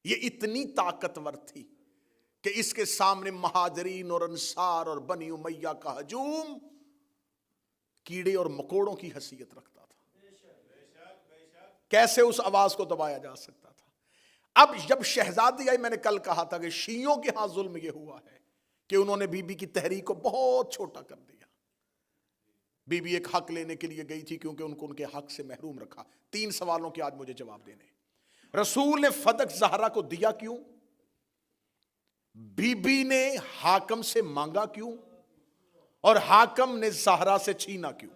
یہ اتنی طاقتور تھی کہ اس کے سامنے مہاجرین اور انصار اور بنی امیہ کا ہجوم کیڑے اور مکوڑوں کی حیثیت رکھتا تھا۔ کیسے اس آواز کو دبایا جا سکتا تھا؟ اب جب شہزادی آئی، میں نے کل کہا تھا کہ شیعوں کے ہاں ظلم یہ ہوا ہے کہ انہوں نے بی بی کی تحریک کو بہت چھوٹا کر دیا۔ بی بی ایک حق لینے کے لیے گئی تھی کیونکہ ان کو ان کے حق سے محروم رکھا۔ 3 سوالوں کے آج مجھے جواب دینے۔ رسول نے فدق زہرا کو دیا کیوں؟ بی بی نے حاکم سے مانگا کیوں؟ اور حاکم نے زہرا سے چھینا کیوں؟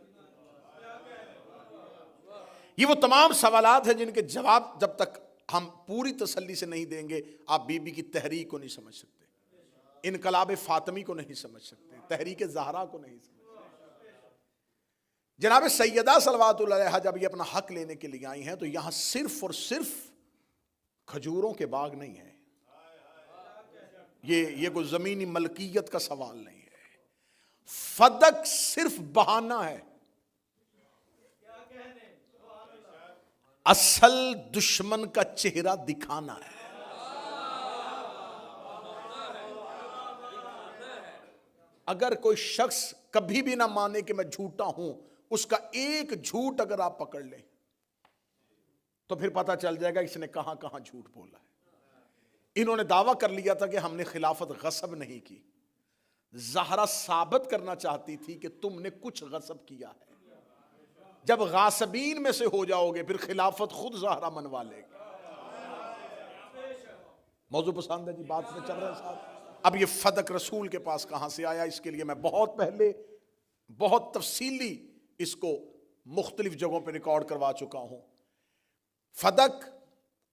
یہ وہ تمام سوالات ہیں جن کے جواب جب تک ہم پوری تسلی سے نہیں دیں گے آپ بی بی کی تحریک کو نہیں سمجھ سکتے، انقلاب فاطمی کو نہیں سمجھ سکتے، تحریک زہرا کو نہیں سمجھ سکتے۔ جناب سیدہ صلوات اللہ علیہا جب یہ اپنا حق لینے کے لیے آئی ہیں تو یہاں صرف اور صرف کھجوروں کے باغ نہیں ہے، یہ کوئی زمینی ملکیت کا سوال نہیں ہے۔ فدق صرف بہانہ ہے، اصل دشمن کا چہرہ دکھانا ہے۔ اگر کوئی شخص کبھی بھی نہ مانے کہ میں جھوٹا ہوں، اس کا ایک جھوٹ اگر آپ پکڑ لیں تو پھر پتہ چل جائے گا اس نے کہاں کہاں جھوٹ بولا ہے۔ انہوں نے دعویٰ کر لیا تھا کہ ہم نے خلافت غصب نہیں کی۔ زہرا ثابت کرنا چاہتی تھی کہ تم نے کچھ غصب کیا ہے۔ جب غاصبین میں سے ہو جاؤ گے پھر خلافت خود زہرا منوا لے گی۔ موضوع پسند ہے جی؟ بات میں چل رہا ہے صاحب۔ اب یہ فدق رسول کے پاس کہاں سے آیا؟ اس کے لیے میں بہت پہلے بہت تفصیلی اس کو مختلف جگہوں پہ ریکارڈ کروا چکا ہوں۔ فدق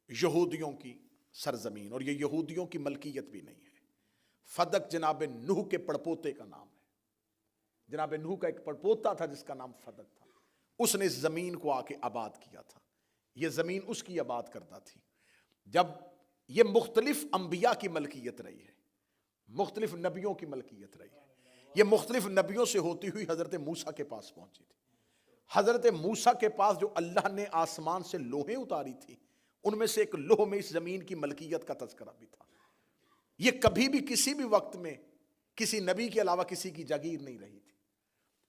یہودیوں کی سرزمین، اور یہ یہودیوں کی ملکیت بھی نہیں ہے۔ فدق جناب نوح کے پڑپوتے کا نام ہے۔ جناب نوح کا ایک پڑپوتا تھا جس کا نام فدق تھا، اس نے اس زمین کو آ کے آباد کیا تھا۔ یہ زمین اس کی آباد کرتا تھی۔ جب یہ مختلف انبیاء کی ملکیت رہی ہے، مختلف نبیوں کی ملکیت رہی ہے، یہ مختلف نبیوں سے ہوتی ہوئی حضرت موسیٰ کے پاس پہنچی تھی۔ حضرت موسیٰ کے پاس جو اللہ نے آسمان سے لوحیں اتاری تھی، ان میں سے ایک لوح میں اس زمین کی ملکیت کا تذکرہ بھی تھا۔ یہ کبھی بھی کسی بھی وقت میں کسی نبی کے علاوہ کسی کی جاگیر نہیں رہی تھی۔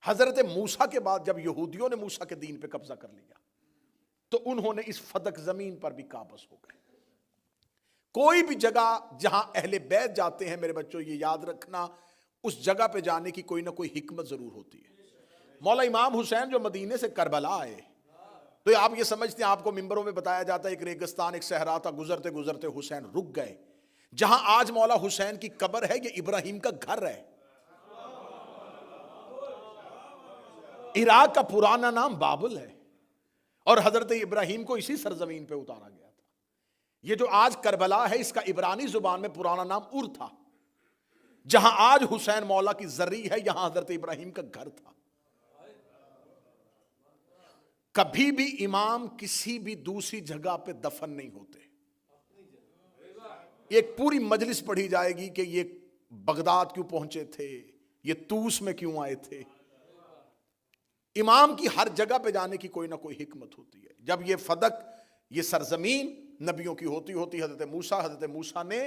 حضرت موسیٰ کے بعد جب یہودیوں نے موسیٰ کے دین پہ قبضہ کر لیا تو انہوں نے اس فدق زمین پر بھی قابض ہو گئے۔ کوئی بھی جگہ جہاں اہل بیت جاتے ہیں میرے بچوں یہ یاد رکھنا، اس جگہ پہ جانے کی کوئی نہ کوئی حکمت ضرور ہوتی ہے۔ مولا امام حسین جو مدینے سے کربلا آئے تو آپ یہ سمجھتے ہیں، آپ کو ممبروں میں بتایا جاتا ہے ایک ریگستان ایک صحرا تھا، گزرتے گزرتے حسین رک گئے۔ جہاں آج مولا حسین کی قبر ہے یہ ابراہیم کا گھر ہے۔ عراق کا پرانا نام بابل ہے اور حضرت ابراہیم کو اسی سرزمین پہ اتارا گیا تھا۔ یہ جو آج کربلا ہے اس کا عبرانی زبان میں پرانا نام ار تھا۔ جہاں آج حسین مولا کی زرعی ہے یہاں حضرت ابراہیم کا گھر تھا۔ کبھی بھی امام کسی بھی دوسری جگہ پہ دفن نہیں ہوتے۔ ایک پوری مجلس پڑھی جائے گی کہ یہ بغداد کیوں پہنچے تھے، یہ طوس میں کیوں آئے تھے۔ امام کی ہر جگہ پہ جانے کی کوئی نہ کوئی حکمت ہوتی ہے۔ جب یہ فدق یہ سرزمین نبیوں کی ہوتی حضرت موسیٰ نے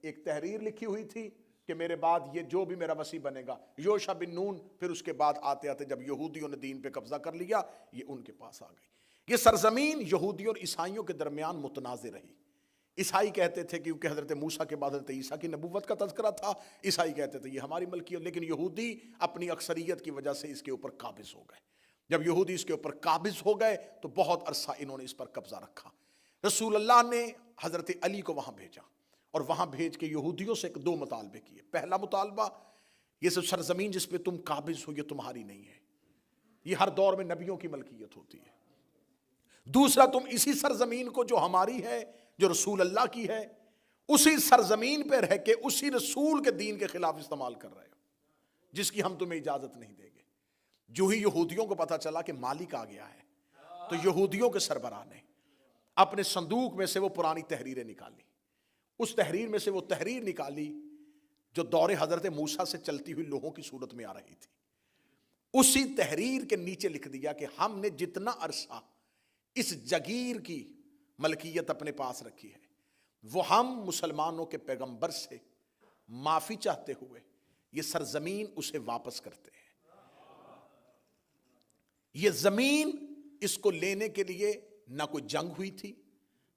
ایک تحریر لکھی ہوئی تھی کہ میرے بعد یہ جو بھی میرا وصی بنے گا، یوشع بن نون، پھر اس کے بعد آتے آتے جب یہودیوں نے دین پہ قبضہ کر لیا یہ ان کے پاس آ گئی۔ یہ سرزمین یہودیوں اور عیسائیوں کے درمیان متنازع رہی۔ عیسائی کہتے تھے کیونکہ حضرت موسیٰ کے بعد حضرت عیسیٰ کی نبوت کا تذکرہ تھا، عیسائی کہتے تھے یہ ہماری ملکیت، لیکن یہودی اپنی اکثریت کی وجہ سے اس کے اوپر قابض ہو گئے۔ جب یہودی اس کے اوپر قابض ہو گئے تو بہت عرصہ انہوں نے اس پر قبضہ رکھا۔ رسول اللہ نے حضرت علی کو وہاں بھیجا اور وہاں بھیج کے یہودیوں سے 2 مطالبے کیے۔ پہلا مطالبہ، یہ سب سرزمین جس پہ تم قابض ہو یہ تمہاری نہیں ہے، یہ ہر دور میں نبیوں کی ملکیت ہوتی ہے۔ دوسرا، تم اسی سرزمین کو جو ہماری ہے، جو رسول اللہ کی ہے، اسی سرزمین پہ رہ کے اسی رسول کے دین کے خلاف استعمال کر رہے ہو جس کی ہم تمہیں اجازت نہیں دیں گے۔ جو ہی یہودیوں کو پتا چلا کہ مالک آ گیا ہے تو یہودیوں کے سربراہ نے اپنے صندوق میں سے وہ پرانی تحریریں نکالی۔ اس تحریر میں سے وہ تحریر نکالی جو دور حضرت موسیٰ سے چلتی ہوئی لوحوں کی صورت میں آ رہی تھی۔ اسی تحریر کے نیچے لکھ دیا کہ ہم نے جتنا عرصہ اس جگیر کی ملکیت اپنے پاس رکھی ہے، وہ ہم مسلمانوں کے پیغمبر سے معافی چاہتے ہوئے یہ سرزمین اسے واپس کرتے ہیں۔ یہ زمین اس کو لینے کے لیے نہ کوئی جنگ ہوئی تھی،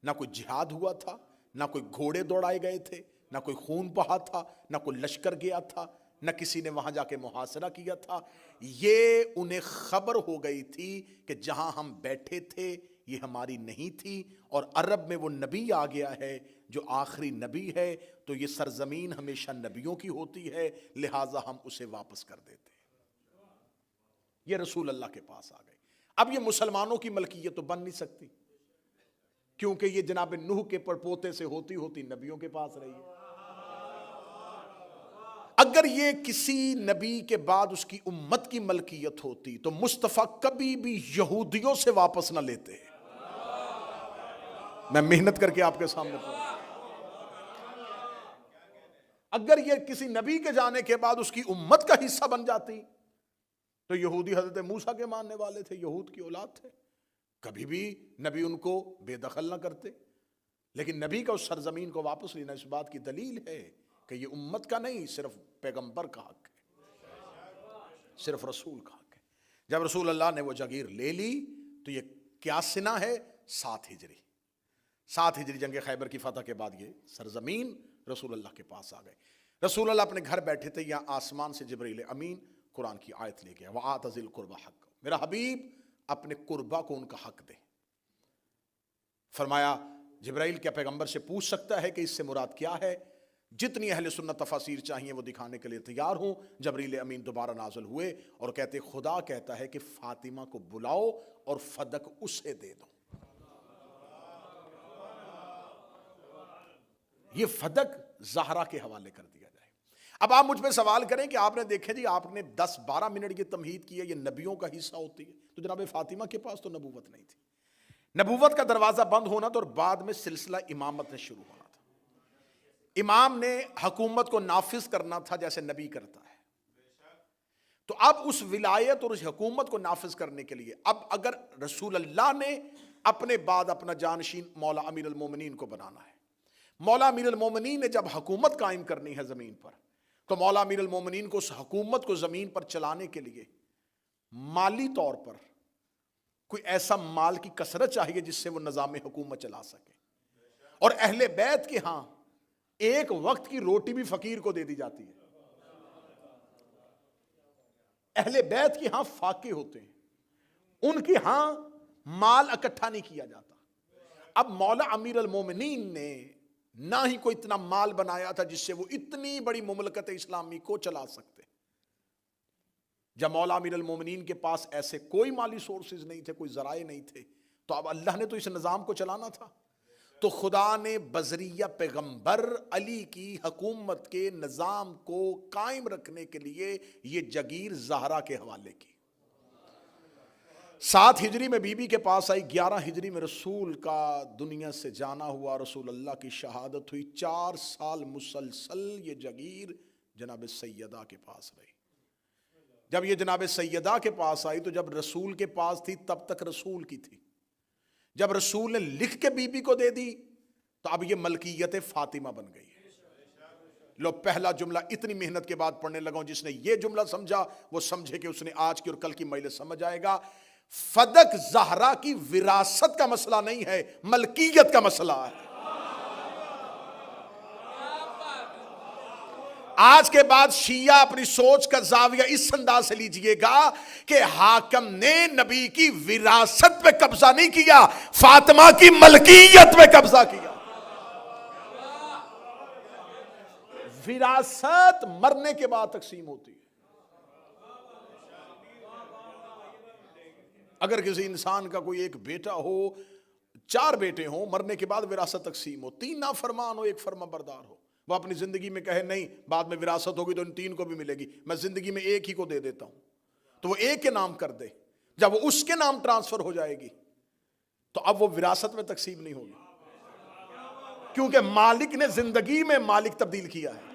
نہ کوئی جہاد ہوا تھا، نہ کوئی گھوڑے دوڑائے گئے تھے، نہ کوئی خون بہا تھا، نہ کوئی لشکر گیا تھا، نہ کسی نے وہاں جا کے محاصرہ کیا تھا۔ یہ انہیں خبر ہو گئی تھی کہ جہاں ہم بیٹھے تھے یہ ہماری نہیں تھی، اور عرب میں وہ نبی آ گیا ہے جو آخری نبی ہے، تو یہ سرزمین ہمیشہ نبیوں کی ہوتی ہے، لہٰذا ہم اسے واپس کر دیتے ہیں۔ یہ رسول اللہ کے پاس آ گئے۔ اب یہ مسلمانوں کی ملکیت تو بن نہیں سکتی، کیونکہ یہ جناب نوح کے پڑپوتے سے ہوتی ہوتی نبیوں کے پاس رہی ہے۔ اگر یہ کسی نبی کے بعد اس کی امت کی ملکیت ہوتی تو مصطفیٰ کبھی بھی یہودیوں سے واپس نہ لیتے۔ میں محنت کر کے آپ کے سامنے پڑھوں، اگر یہ کسی نبی کے جانے کے بعد اس کی امت کا حصہ بن جاتی تو یہودی حضرت موسیٰ کے ماننے والے تھے، یہود کی اولاد تھے، کبھی بھی نبی ان کو بے دخل نہ کرتے۔ لیکن نبی کا اس سرزمین کو واپس لینا اس بات کی دلیل ہے کہ یہ امت کا نہیں، صرف پیغمبر کا حق ہے، صرف رسول کا حق ہے۔ جب رسول اللہ نے وہ جاگیر لے لی تو یہ کیا سنہ ہے؟ 7 ہجری۔ 7 ہجری جنگ خیبر کی فتح کے بعد یہ سرزمین رسول اللہ کے پاس آ گئے۔ رسول اللہ اپنے گھر بیٹھے تھے، یہاں آسمان سے جبرائیل امین قرآن کی آیت لے گیا، وَآتَ ذِی الْقُرْبَى حَقَّهُ، میرا حبیب اپنے قربا کو ان کا حق دے۔ فرمایا جبرائیل کیا پیغمبر سے پوچھ سکتا ہے کہ اس سے مراد کیا ہے؟ جتنی اہل سنت تفاسیر چاہیے وہ دکھانے کے لیے تیار ہوں۔ جبرائیل امین دوبارہ نازل ہوئے اور کہتے خدا کہتا ہے کہ فاطمہ کو بلاؤ اور فدق اسے دے دو۔ یہ فدق زہرا کے حوالے کر دیا جائے۔ اب آپ مجھ پہ سوال کریں کہ آپ نے دیکھے جی آپ نے 10-12 منٹ کی تمہید کی ہے، یہ نبیوں کا حصہ ہوتی ہے، تو جناب فاطمہ کے پاس تو نبوت نہیں تھی۔ نبوت کا دروازہ بند ہونا تھا اور بعد میں سلسلہ امامت نے شروع ہونا تھا۔ امام نے حکومت کو نافذ کرنا تھا جیسے نبی کرتا ہے۔ تو اب اس ولایت اور اس حکومت کو نافذ کرنے کے لیے اب اگر رسول اللہ نے اپنے بعد اپنا جانشین مولا امیر المومنین کو بنانا ہے، مولا امیر المومنین نے جب حکومت قائم کرنی ہے زمین پر، تو مولا امیر المومنین کو اس حکومت کو زمین پر چلانے کے لیے مالی طور پر کوئی ایسا مال کی کثرت چاہیے جس سے وہ نظام حکومت چلا سکے۔ اور اہل بیت کے ہاں ایک وقت کی روٹی بھی فقیر کو دے دی جاتی ہے۔ اہل بیت کے ہاں فاقے ہوتے ہیں، ان کے ہاں مال اکٹھا نہیں کیا جاتا۔ اب مولا امیر المومنین نے نہ ہی کوئی اتنا مال بنایا تھا جس سے وہ اتنی بڑی مملکت اسلامی کو چلا سکتے۔ جب مولا امیر المومنین کے پاس ایسے کوئی مالی سورسز نہیں تھے، کوئی ذرائع نہیں تھے، تو اب اللہ نے تو اس نظام کو چلانا تھا، تو خدا نے بذریعہ پیغمبر علی کی حکومت کے نظام کو قائم رکھنے کے لیے یہ جاگیر زہرا کے حوالے کی۔ 7 ہجری میں بی بی کے پاس آئی، 11 ہجری میں رسول کا دنیا سے جانا ہوا، رسول اللہ کی شہادت ہوئی۔ 4 سال مسلسل یہ جاگیر جناب سیدہ کے پاس رہی۔ جب یہ جناب سیدہ کے پاس آئی تو جب رسول کے پاس تھی تب تک رسول کی تھی، جب رسول نے لکھ کے بی بی کو دے دی تو اب یہ ملکیت فاطمہ بن گئی ہے۔ لو پہلا جملہ اتنی محنت کے بعد پڑھنے لگا ہوں، جس نے یہ جملہ سمجھا وہ سمجھے کہ اس نے آج کی اور کل کی مجلس سمجھ آئے گا۔ فدق زہرا کی وراثت کا مسئلہ نہیں ہے، ملکیت کا مسئلہ ہے۔ آج کے بعد شیعہ اپنی سوچ کا زاویہ اس انداز سے لیجئے گا کہ حاکم نے نبی کی وراثت پہ قبضہ نہیں کیا، فاطمہ کی ملکیت پہ قبضہ کیا۔ وراثت مرنے کے بعد تقسیم ہوتی ہے۔ اگر کسی انسان کا کوئی ایک بیٹا ہو، 4 بیٹے ہوں، مرنے کے بعد وراثت تقسیم ہو، 3 نافرمان ہو، 1 فرما بردار ہو، وہ اپنی زندگی میں کہے نہیں بعد میں وراثت ہوگی تو ان 3 کو بھی ملے گی، میں زندگی میں 1 ہی کو دے دیتا ہوں، تو وہ 1 کے نام کر دے۔ جب وہ اس کے نام ٹرانسفر ہو جائے گی تو اب وہ وراثت میں تقسیم نہیں ہوگی، کیونکہ مالک نے زندگی میں مالک تبدیل کیا ہے۔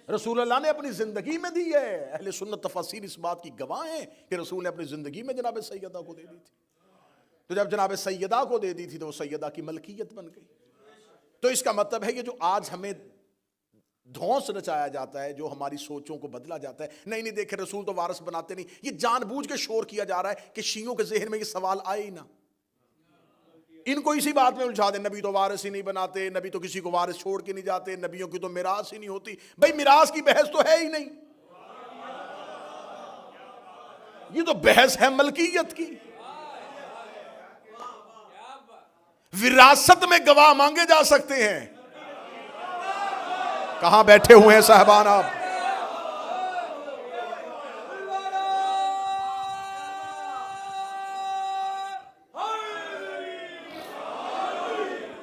رسول اللہ نے اپنی زندگی میں دی ہے، اہل سنت تفاسیر اس بات کی گواہ ہیں کہ رسول نے اپنی زندگی میں جناب سیدہ کو دے دی تھی۔ تو جب جناب سیدہ کو دے دی تھی تو وہ سیدہ کی ملکیت بن گئی. تو اس کا مطلب ہے کہ جو آج ہمیں دھونس رچایا جاتا ہے, جو ہماری سوچوں کو بدلا جاتا ہے, نہیں دیکھیں رسول تو وارث بناتے نہیں, یہ جان بوجھ کے شور کیا جا رہا ہے کہ شیعوں کے ذہن میں یہ سوال آئے ہی نہ, ان کو اسی بات میں الجھا دیں نبی تو وارث ہی نہیں بناتے, نبی تو کسی کو وارث چھوڑ کے نہیں جاتے, نبیوں کی تو میراث ہی نہیں ہوتی. بھئی میراث کی بحث تو ہے ہی نہیں, یہ تو بحث ہے ملکیت کی. وراثت میں گواہ مانگے جا سکتے ہیں. کہاں بیٹھے ہوئے ہیں صاحبان آپ؟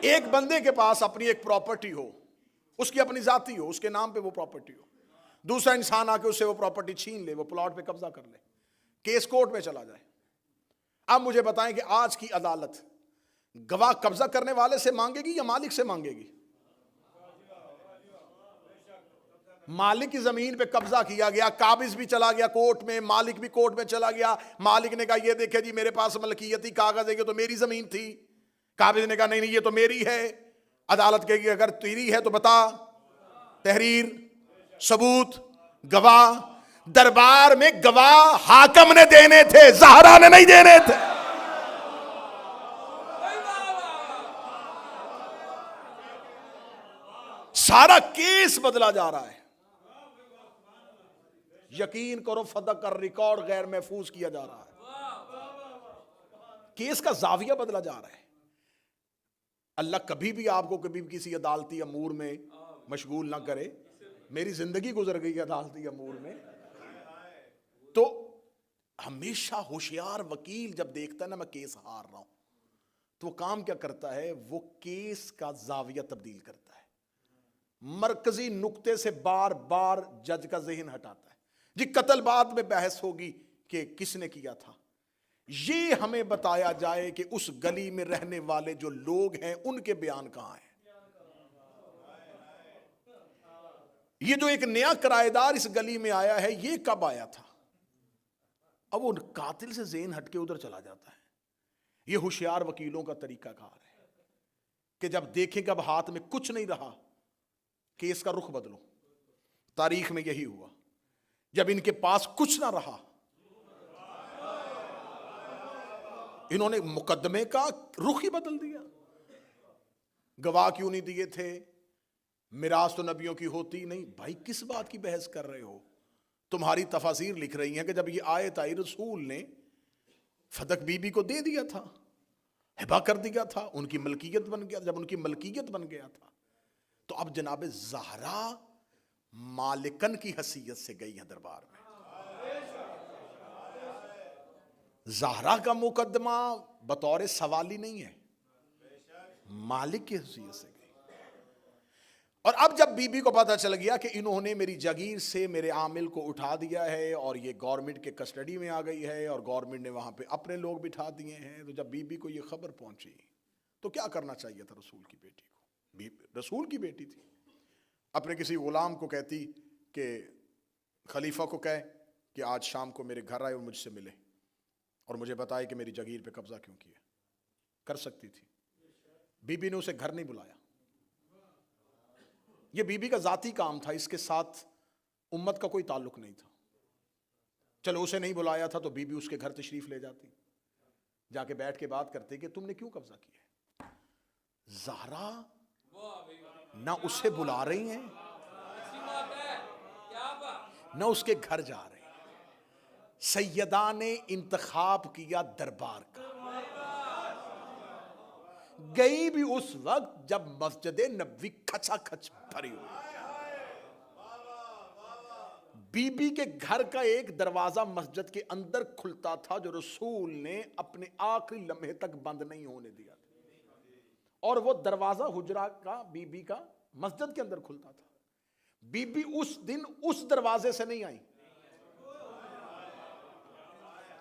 ایک بندے کے پاس اپنی ایک پراپرٹی ہو, اس کی اپنی ذاتی ہو, اس کے نام پہ وہ پراپرٹی ہو, دوسرا انسان آ کے اس سے وہ پراپرٹی چھین لے, وہ پلاٹ پہ قبضہ کر لے, کیس کورٹ میں چلا جائے. اب مجھے بتائیں کہ آج کی عدالت گواہ قبضہ کرنے والے سے مانگے گی یا مالک سے مانگے گی؟ مالک کی زمین پہ قبضہ کیا گیا, قابض بھی چلا گیا کورٹ میں, مالک بھی کورٹ میں چلا گیا. مالک نے کہا یہ دیکھے جی میرے پاس ملکیتی کاغذ ہے, یہ تو میری زمین تھی. قابض نے کہا نہیں یہ تو میری ہے. عدالت کہے گی اگر تیری ہے تو بتا, تحریر, ثبوت, گواہ. دربار میں گواہ حاکم نے دینے تھے, زہرا نے نہیں دینے تھے. سارا کیس بدلا جا رہا ہے. یقین کرو فدق کا ریکارڈ غیر محفوظ کیا جا رہا ہے, کیس کا زاویہ بدلا جا رہا ہے. اللہ کبھی بھی آپ کو کبھی بھی کسی عدالتی امور میں مشغول نہ کرے. میری زندگی گزر گئی عدالتی امور میں, تو ہمیشہ ہوشیار وکیل جب دیکھتا ہے نا میں کیس ہار رہا ہوں, تو وہ کام کیا کرتا ہے, وہ کیس کا زاویہ تبدیل کرتا ہے, مرکزی نقطے سے بار بار جج کا ذہن ہٹاتا ہے. جی قتل بعد میں بحث ہوگی کہ کس نے کیا تھا, یہ ہمیں بتایا جائے کہ اس گلی میں رہنے والے جو لوگ ہیں ان کے بیان کہاں ہیں. یہ جو ایک نیا کرایہ دار اس گلی میں آیا ہے یہ کب آیا تھا؟ اب وہ قاتل سے ذہن ہٹ کے ادھر چلا جاتا ہے. یہ ہوشیار وکیلوں کا طریقہ کار ہے کہ جب دیکھیں کہ اب ہاتھ میں کچھ نہیں رہا, کیس کا رخ بدلو. تاریخ میں یہی ہوا, جب ان کے پاس کچھ نہ رہا انہوں نے مقدمے کا رخ ہی بدل دیا. گواہ کیوں نہیں دیے تھے, میراث تو نبیوں کی ہوتی نہیں. بھائی کس بات کی بحث کر رہے ہو؟ تمہاری تفاسیر لکھ رہی ہیں کہ جب یہ آیت آئی رسول نے فدق بی بی کو دے دیا تھا, ہبا کر دیا تھا, ان کی ملکیت بن گیا. جب ان کی ملکیت بن گیا تھا تو اب جناب زہرا مالکن کی حیثیت سے گئی ہیں دربار میں. زہرا کا مقدمہ بطور سوالی نہیں ہے, مالک کی حیثیت سے گئی. اور اب جب بی بی کو پتہ چل گیا کہ انہوں نے میری جگیر سے میرے عامل کو اٹھا دیا ہے اور یہ گورنمنٹ کے کسٹڈی میں آ گئی ہے اور گورنمنٹ نے وہاں پہ اپنے لوگ بٹھا دیے ہیں, تو جب بی بی کو یہ خبر پہنچی تو کیا کرنا چاہیے تھا رسول کی بیٹی کو؟ رسول کی بیٹی تھی, اپنے کسی غلام کو کہتی کہ خلیفہ کو کہے کہ آج شام کو میرے گھر آئے اور مجھ سے ملے اور مجھے بتائے کہ میری جگیر پہ قبضہ کیوں کیا. کر سکتی تھی. بی بی نے اسے گھر نہیں بلایا. یہ بی بی کا ذاتی کام تھا, اس کے ساتھ امت کا کوئی تعلق نہیں تھا. چلو اسے نہیں بلایا تھا تو بی بی اس کے گھر تشریف لے جاتی, جا کے بیٹھ کے بات کرتے کہ تم نے کیوں قبضہ کیا ہے. زہرا نہ اسے بلا رہی ہیں نہ اس کے گھر جا رہے ہیں. سیدہ نے انتخاب کیا دربار کا, گئی بھی اس وقت جب مسجد نبوی کھچا کھچ بھری ہوئی. بی بی کے گھر کا ایک دروازہ مسجد کے اندر کھلتا تھا جو رسول نے اپنے آخری لمحے تک بند نہیں ہونے دیا تھا, اور وہ دروازہ حجرہ کا بی بی کا مسجد کے اندر کھلتا تھا. بی بی اس دن اس دروازے سے نہیں آئی,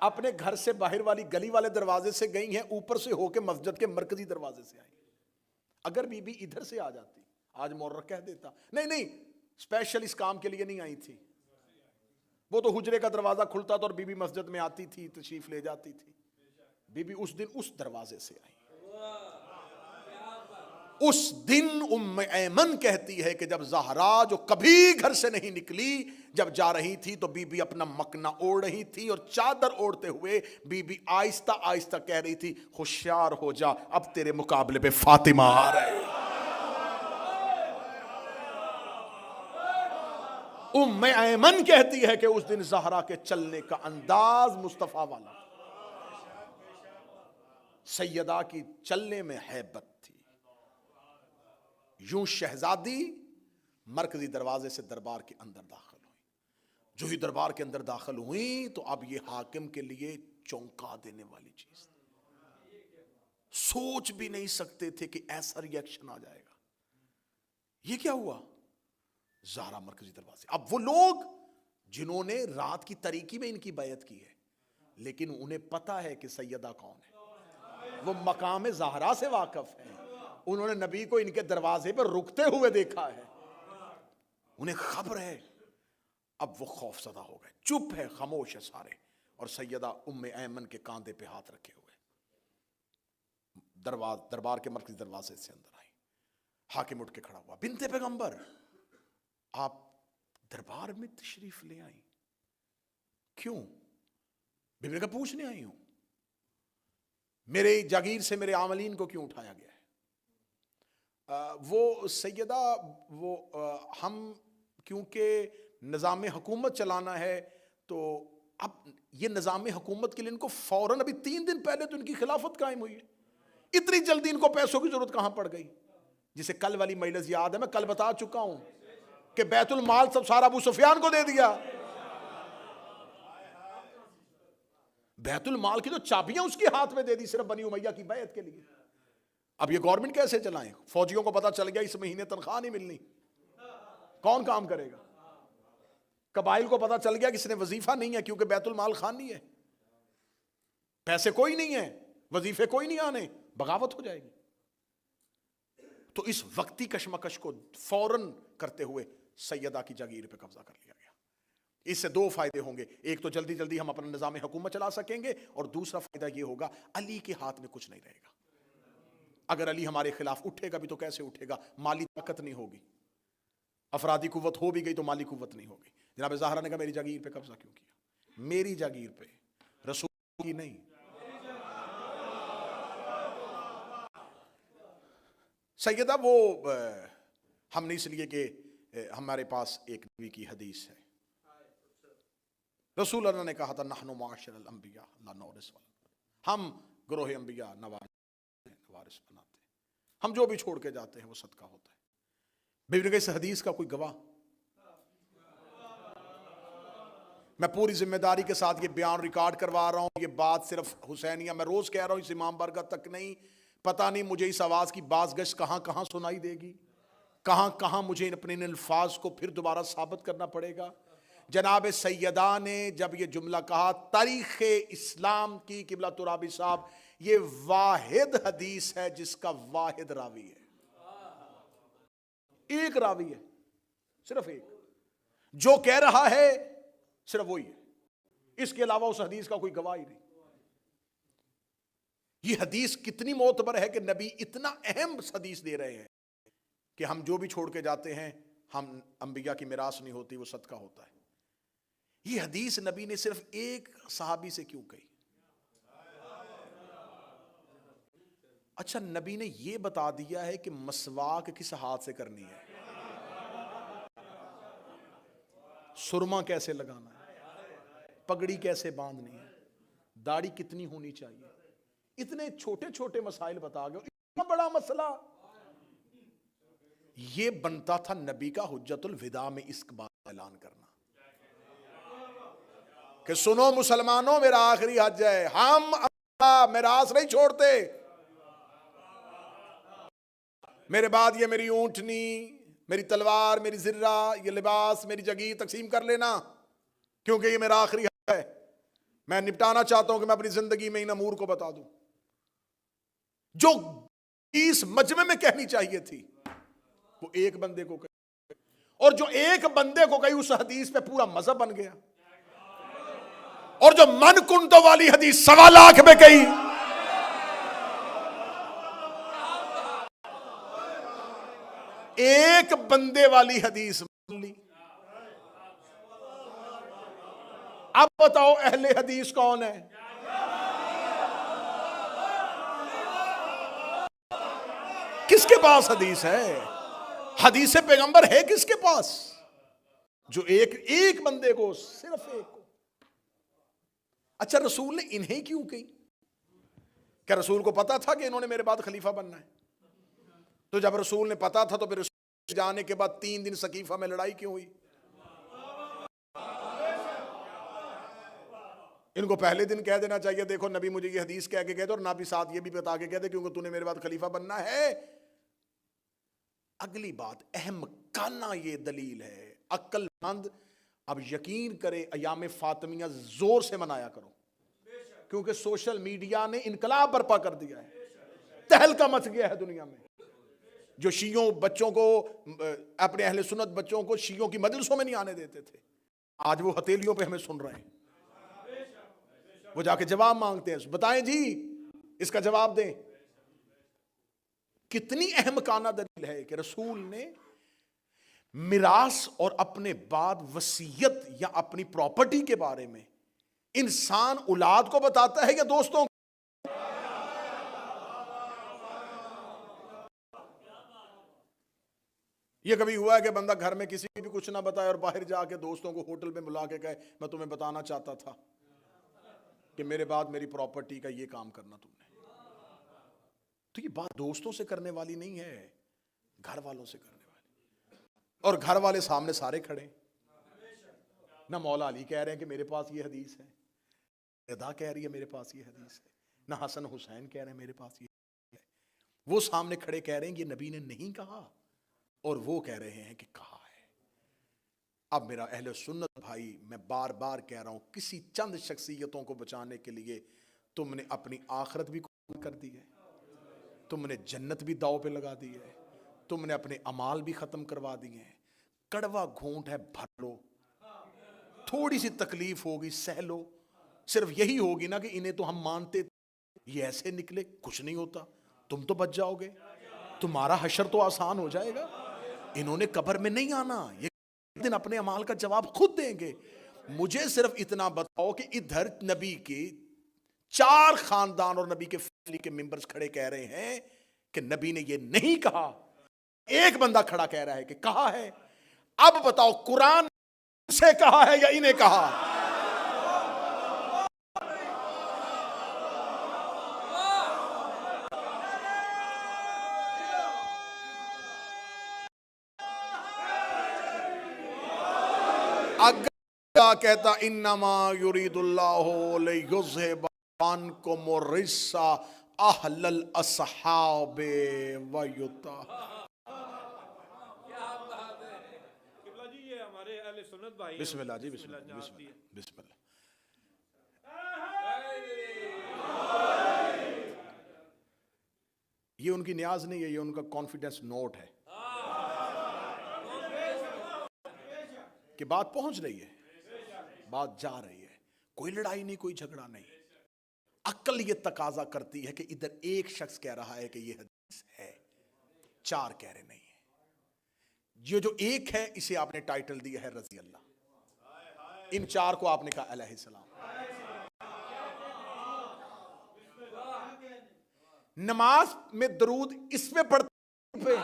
اپنے گھر سے باہر والی گلی والے دروازے سے گئی ہیں, اوپر سے ہو کے مسجد کے مرکزی دروازے سے آئی. اگر بی بی ادھر سے آ جاتی آج مورخ کہہ دیتا نہیں اسپیشل اس کام کے لیے نہیں آئی تھی, وہ تو حجرے کا دروازہ کھلتا تھا اور بی بی مسجد میں آتی تھی, تشریف لے جاتی تھی. بی بی اس دن اس دروازے سے آئی. اس دن ام ایمن کہتی ہے کہ جب زہرا جو کبھی گھر سے نہیں نکلی جب جا رہی تھی تو بی بی اپنا مکنا اوڑھ رہی تھی اور چادر اوڑھتے ہوئے بی بی آہستہ آہستہ کہہ رہی تھی ہوشیار ہو جا اب تیرے مقابلے پہ فاطمہ آ رہے. ام ایمن کہتی ہے کہ اس دن زہرا کے چلنے کا انداز مصطفیٰ والا, سیدہ کی چلنے میں ہیبت تھی. یوں شہزادی مرکزی دروازے سے دربار کے اندر داخل ہوئی. جو ہی دربار کے اندر داخل ہوئی تو اب یہ حاکم کے لیے چونکا دینے والی چیز تھی. سوچ بھی نہیں سکتے تھے کہ ایسا ری ایکشن آ جائے گا. یہ کیا ہوا؟ زہرا مرکزی دروازے. اب وہ لوگ جنہوں نے رات کی تاریکی میں ان کی بیعت کی ہے لیکن انہیں پتا ہے کہ سیدہ کون ہے, وہ مقام زہرا سے واقف ہیں, انہوں نے نبی کو ان کے دروازے پر رکتے ہوئے دیکھا ہے, انہیں خبر ہے. اب وہ خوف زدہ ہو گئے, چپ ہے, خاموش ہے سارے. اور سیدہ ام ایمن کے کاندھے پہ ہاتھ رکھے ہوئے دربار کے مرکزی دروازے سے اندر آئی. حاکم اٹھ کے کھڑا ہوا. بنت پیغمبر آپ دربار میں تشریف لے آئی, کیوں؟ بی بی نے کہا پوچھنے آئی ہوں, میرے جاگیر سے میرے عاملین کو کیوں اٹھایا گیا ہے؟ وہ سیدہ وہ ہم کیونکہ نظام حکومت چلانا ہے تو اب یہ نظام حکومت کے لیے ان کو فوراً ابھی 3 دن پہلے تو ان کی خلافت قائم ہوئی ہے, اتنی جلدی ان کو پیسوں کی ضرورت کہاں پڑ گئی؟ جسے کل والی مجلس یاد ہے, میں کل بتا چکا ہوں کہ بیت المال سب سارا ابو سفیان کو دے دیا. بیت المال کی تو چابیاں اس کے ہاتھ میں دے دی صرف بنی امیہ کی بیعت کے لیے. اب یہ گورنمنٹ کیسے چلائیں؟ فوجیوں کو پتا چل گیا اس مہینے تنخواہ نہیں ملنی, کون کام کرے گا؟ قبائل کو پتا چل گیا کہ اس نے وظیفہ نہیں ہے کیونکہ بیت المال خالی ہے, پیسے کوئی نہیں ہے, وظیفے کوئی نہیں آنے, بغاوت ہو جائے گی. تو اس وقتی کشمکش کو فوراً کرتے ہوئے سیدہ کی جاگیر پہ قبضہ کر لیا گیا. اس سے 2 فائدے ہوں گے, ایک تو جلدی جلدی ہم اپنا نظام حکومت چلا سکیں گے, اور دوسرا فائدہ یہ ہوگا علی کے ہاتھ میں کچھ نہیں رہے گا. اگر علی ہمارے خلاف اٹھے گا بھی تو کیسے اٹھے گا؟ مالی طاقت نہیں ہوگی, افرادی قوت ہو بھی گئی تو مالی قوت نہیں ہوگی. جناب زہرا نے کہا میری جاگیر پہ قبضہ کیوں کیا؟ میری جاگیر پہ, رسول کی نہیں. سیدہ وہ ہم نے اس لیے کہ ہمارے پاس ایک نبی کی حدیث ہے, رسول اللہ نے کہا تھا نحن معاشر الانبیاء لا نورث, ہم گروہ انبیاء وارث بناتے ہیں, ہم جو بھی چھوڑ کے جاتے ہیں وہ صدقہ ہوتا ہے. بی بی نے کہا اس حدیث کا کوئی گواہ؟ میں پوری ذمہ داری کے ساتھ یہ بیان ریکارڈ کروا رہا ہوں, یہ بات صرف حسینیہ میں روز کہہ رہا ہوں, اس امام بارگاہ تک نہیں. پتہ نہیں مجھے اس آواز کی باز گشت کہاں کہاں سنائی دے گی, کہاں کہاں مجھے اپنے ان الفاظ کو پھر دوبارہ ثابت کرنا پڑے گا. جناب سیدہ نے جب یہ جملہ کہا, تاریخ اسلام کی قبلہ ترابی صاحب, یہ واحد حدیث ہے جس کا واحد راوی ہے, ایک راوی ہے, صرف ایک, جو کہہ رہا ہے صرف وہی ہے, اس کے علاوہ اس حدیث کا کوئی گواہ ہی نہیں. یہ حدیث کتنی معتبر ہے کہ نبی اتنا اہم حدیث دے رہے ہیں کہ ہم جو بھی چھوڑ کے جاتے ہیں ہم انبیاء کی میراث نہیں ہوتی, وہ صدقہ ہوتا ہے. یہ حدیث نبی نے صرف ایک صحابی سے کیوں کہی؟ اچھا, نبی نے یہ بتا دیا ہے کہ مسواک کس ہاتھ سے کرنی ہے, سرما کیسے لگانا ہے, پگڑی کیسے باندھنی ہے, داڑھی کتنی ہونی چاہیے, اتنے چھوٹے چھوٹے مسائل بتا گئے. اتنا بڑا مسئلہ یہ بنتا تھا نبی کا حجت الوداع میں اس بات کا اعلان کرنا کہ سنو مسلمانوں, میرا آخری حج ہے, ہم میراث نہیں چھوڑتے, میرے بعد یہ میری اونٹنی, میری تلوار, میری زرہ, یہ لباس, میری جگیر تقسیم کر لینا کیونکہ یہ میرا آخری حج ہے. میں نپٹانا چاہتا ہوں کہ میں اپنی زندگی میں ان امور کو بتا دوں جو اس مجمع میں کہنی چاہیے تھی, وہ ایک بندے کو کہی, اور جو ایک بندے کو کہی اس حدیث پہ پورا مذہب بن گیا. اور جو من کنتو والی حدیث 1.25 لاکھ میں کہی ایک بندے والی حدیث مان لی. اب بتاؤ اہل حدیث کون ہے؟ کس کے پاس حدیث ہے؟ حدیث پیغمبر ہے کس کے پاس؟ جو ایک بندے کو، صرف ایک کو. اچھا رسول نے انہیں کیوں کہی؟ کیا رسول کو پتا تھا کہ انہوں نے میرے بعد خلیفہ بننا ہے؟ تو جب رسول نے پتا تھا تو پھر رسول جانے کے بعد 3 دن سقیفہ میں لڑائی کیوں ہوئی؟ ان کو پہلے دن کہہ دینا چاہیے دیکھو نبی مجھے یہ حدیث کہہ کے کہہ دے اور نبی ساتھ یہ بھی بتا کے کہہ دے کیونکہ تو نے میرے بعد خلیفہ بننا ہے. اگلی بات احمقانہ یہ دلیل ہے. عقل مند اب یقین کرے ایام فاطمیہ زور سے منایا کرو کیونکہ سوشل میڈیا نے انقلاب برپا کر دیا ہے. تہلکہ مچ گیا ہے دنیا میں. جو شیعوں بچوں کو، اپنے اہل سنت بچوں کو شیعوں کی مجلسوں میں نہیں آنے دیتے تھے، آج وہ ہتھیلیوں پہ ہمیں سن رہے ہیں. وہ جا کے جواب مانگتے ہیں، بتائیں جی اس کا جواب دیں. کتنی احمقانہ دلیل ہے کہ رسول نے میراث اور اپنے بعد وصیت یا اپنی پراپرٹی کے بارے میں انسان اولاد کو بتاتا ہے یا دوستوں کو؟ یہ کبھی ہوا ہے کہ بندہ گھر میں کسی بھی کچھ نہ بتائے اور باہر جا کے دوستوں کو ہوٹل میں بلا کے کہے میں تمہیں بتانا چاہتا تھا کہ میرے بعد میری پراپرٹی کا یہ کام کرنا تم نے؟ تو یہ بات دوستوں سے کرنے والی نہیں ہے، گھر والوں سے کرنے والی. اور گھر والے سامنے سارے کھڑے، نہ مولا علی کہہ رہے ہیں کہ میرے پاس یہ حدیث ہے، ادا کہہ رہی ہے میرے پاس یہ حدیث ہے، نہ حسن حسین کہہ رہے ہیں میرے پاس یہ ہے. وہ سامنے کھڑے کہہ رہے ہیں یہ نبی نے نہیں کہا اور وہ کہہ رہے ہیں کہ کہا ہے. اب میرا اہل سنت بھائی، میں بار بار کہہ رہا ہوں، کسی چند شخصیتوں کو بچانے کے لیے تم نے اپنی آخرت بھی قربان کر دی ہے، تم نے جنت بھی داؤ پہ لگا دی ہے، تم نے اپنے اعمال بھی ختم کروا دیے ہیں. کڑوا گھونٹ ہے، بھر لو، تھوڑی سی تکلیف ہوگی سہ لو. صرف یہی ہوگی نا کہ انہیں تو ہم مانتے یہ ایسے نکلے، کچھ نہیں ہوتا، تم تو بچ جاؤ گے، تمہارا حشر تو آسان ہو جائے گا. انہوں نے قبر میں نہیں آنا، یہ دن اپنے اعمال کا جواب خود دیں گے. مجھے صرف اتنا بتاؤ کہ ادھر نبی کے 4 خاندان اور نبی کے فیملی کے ممبرز کھڑے کہہ رہے ہیں کہ نبی نے یہ نہیں کہا، ایک بندہ کھڑا کہہ رہا ہے کہ کہا ہے. اب بتاؤ قرآن سے کہا ہے یا انہیں کہا؟ اگر کہتا انما یرید اللہ لیذھب عنکم الرجس اہل الاصحاب ویطہرکم. بسم اللہ جی، بسم اللہ، بسم اللہ، بسم اللہ. یہ ان کی نیاز نہیں ہے، یہ ان کا کانفیڈنس نوٹ ہے کہ بات پہنچ رہی ہے، بات جا رہی ہے، کوئی لڑائی نہیں، کوئی جھگڑا نہیں. عقل یہ تقاضا کرتی ہے کہ ادھر ایک شخص کہہ رہا ہے کہ یہ حدیث ہے، 4 کہہ رہے نہیں ہیں. یہ جو ایک ہے اسے آپ نے ٹائٹل دیا ہے رضی اللہ، ان 4 کو آپ نے کہا علیہ السلام. نماز میں درود اس پہ پڑھتے،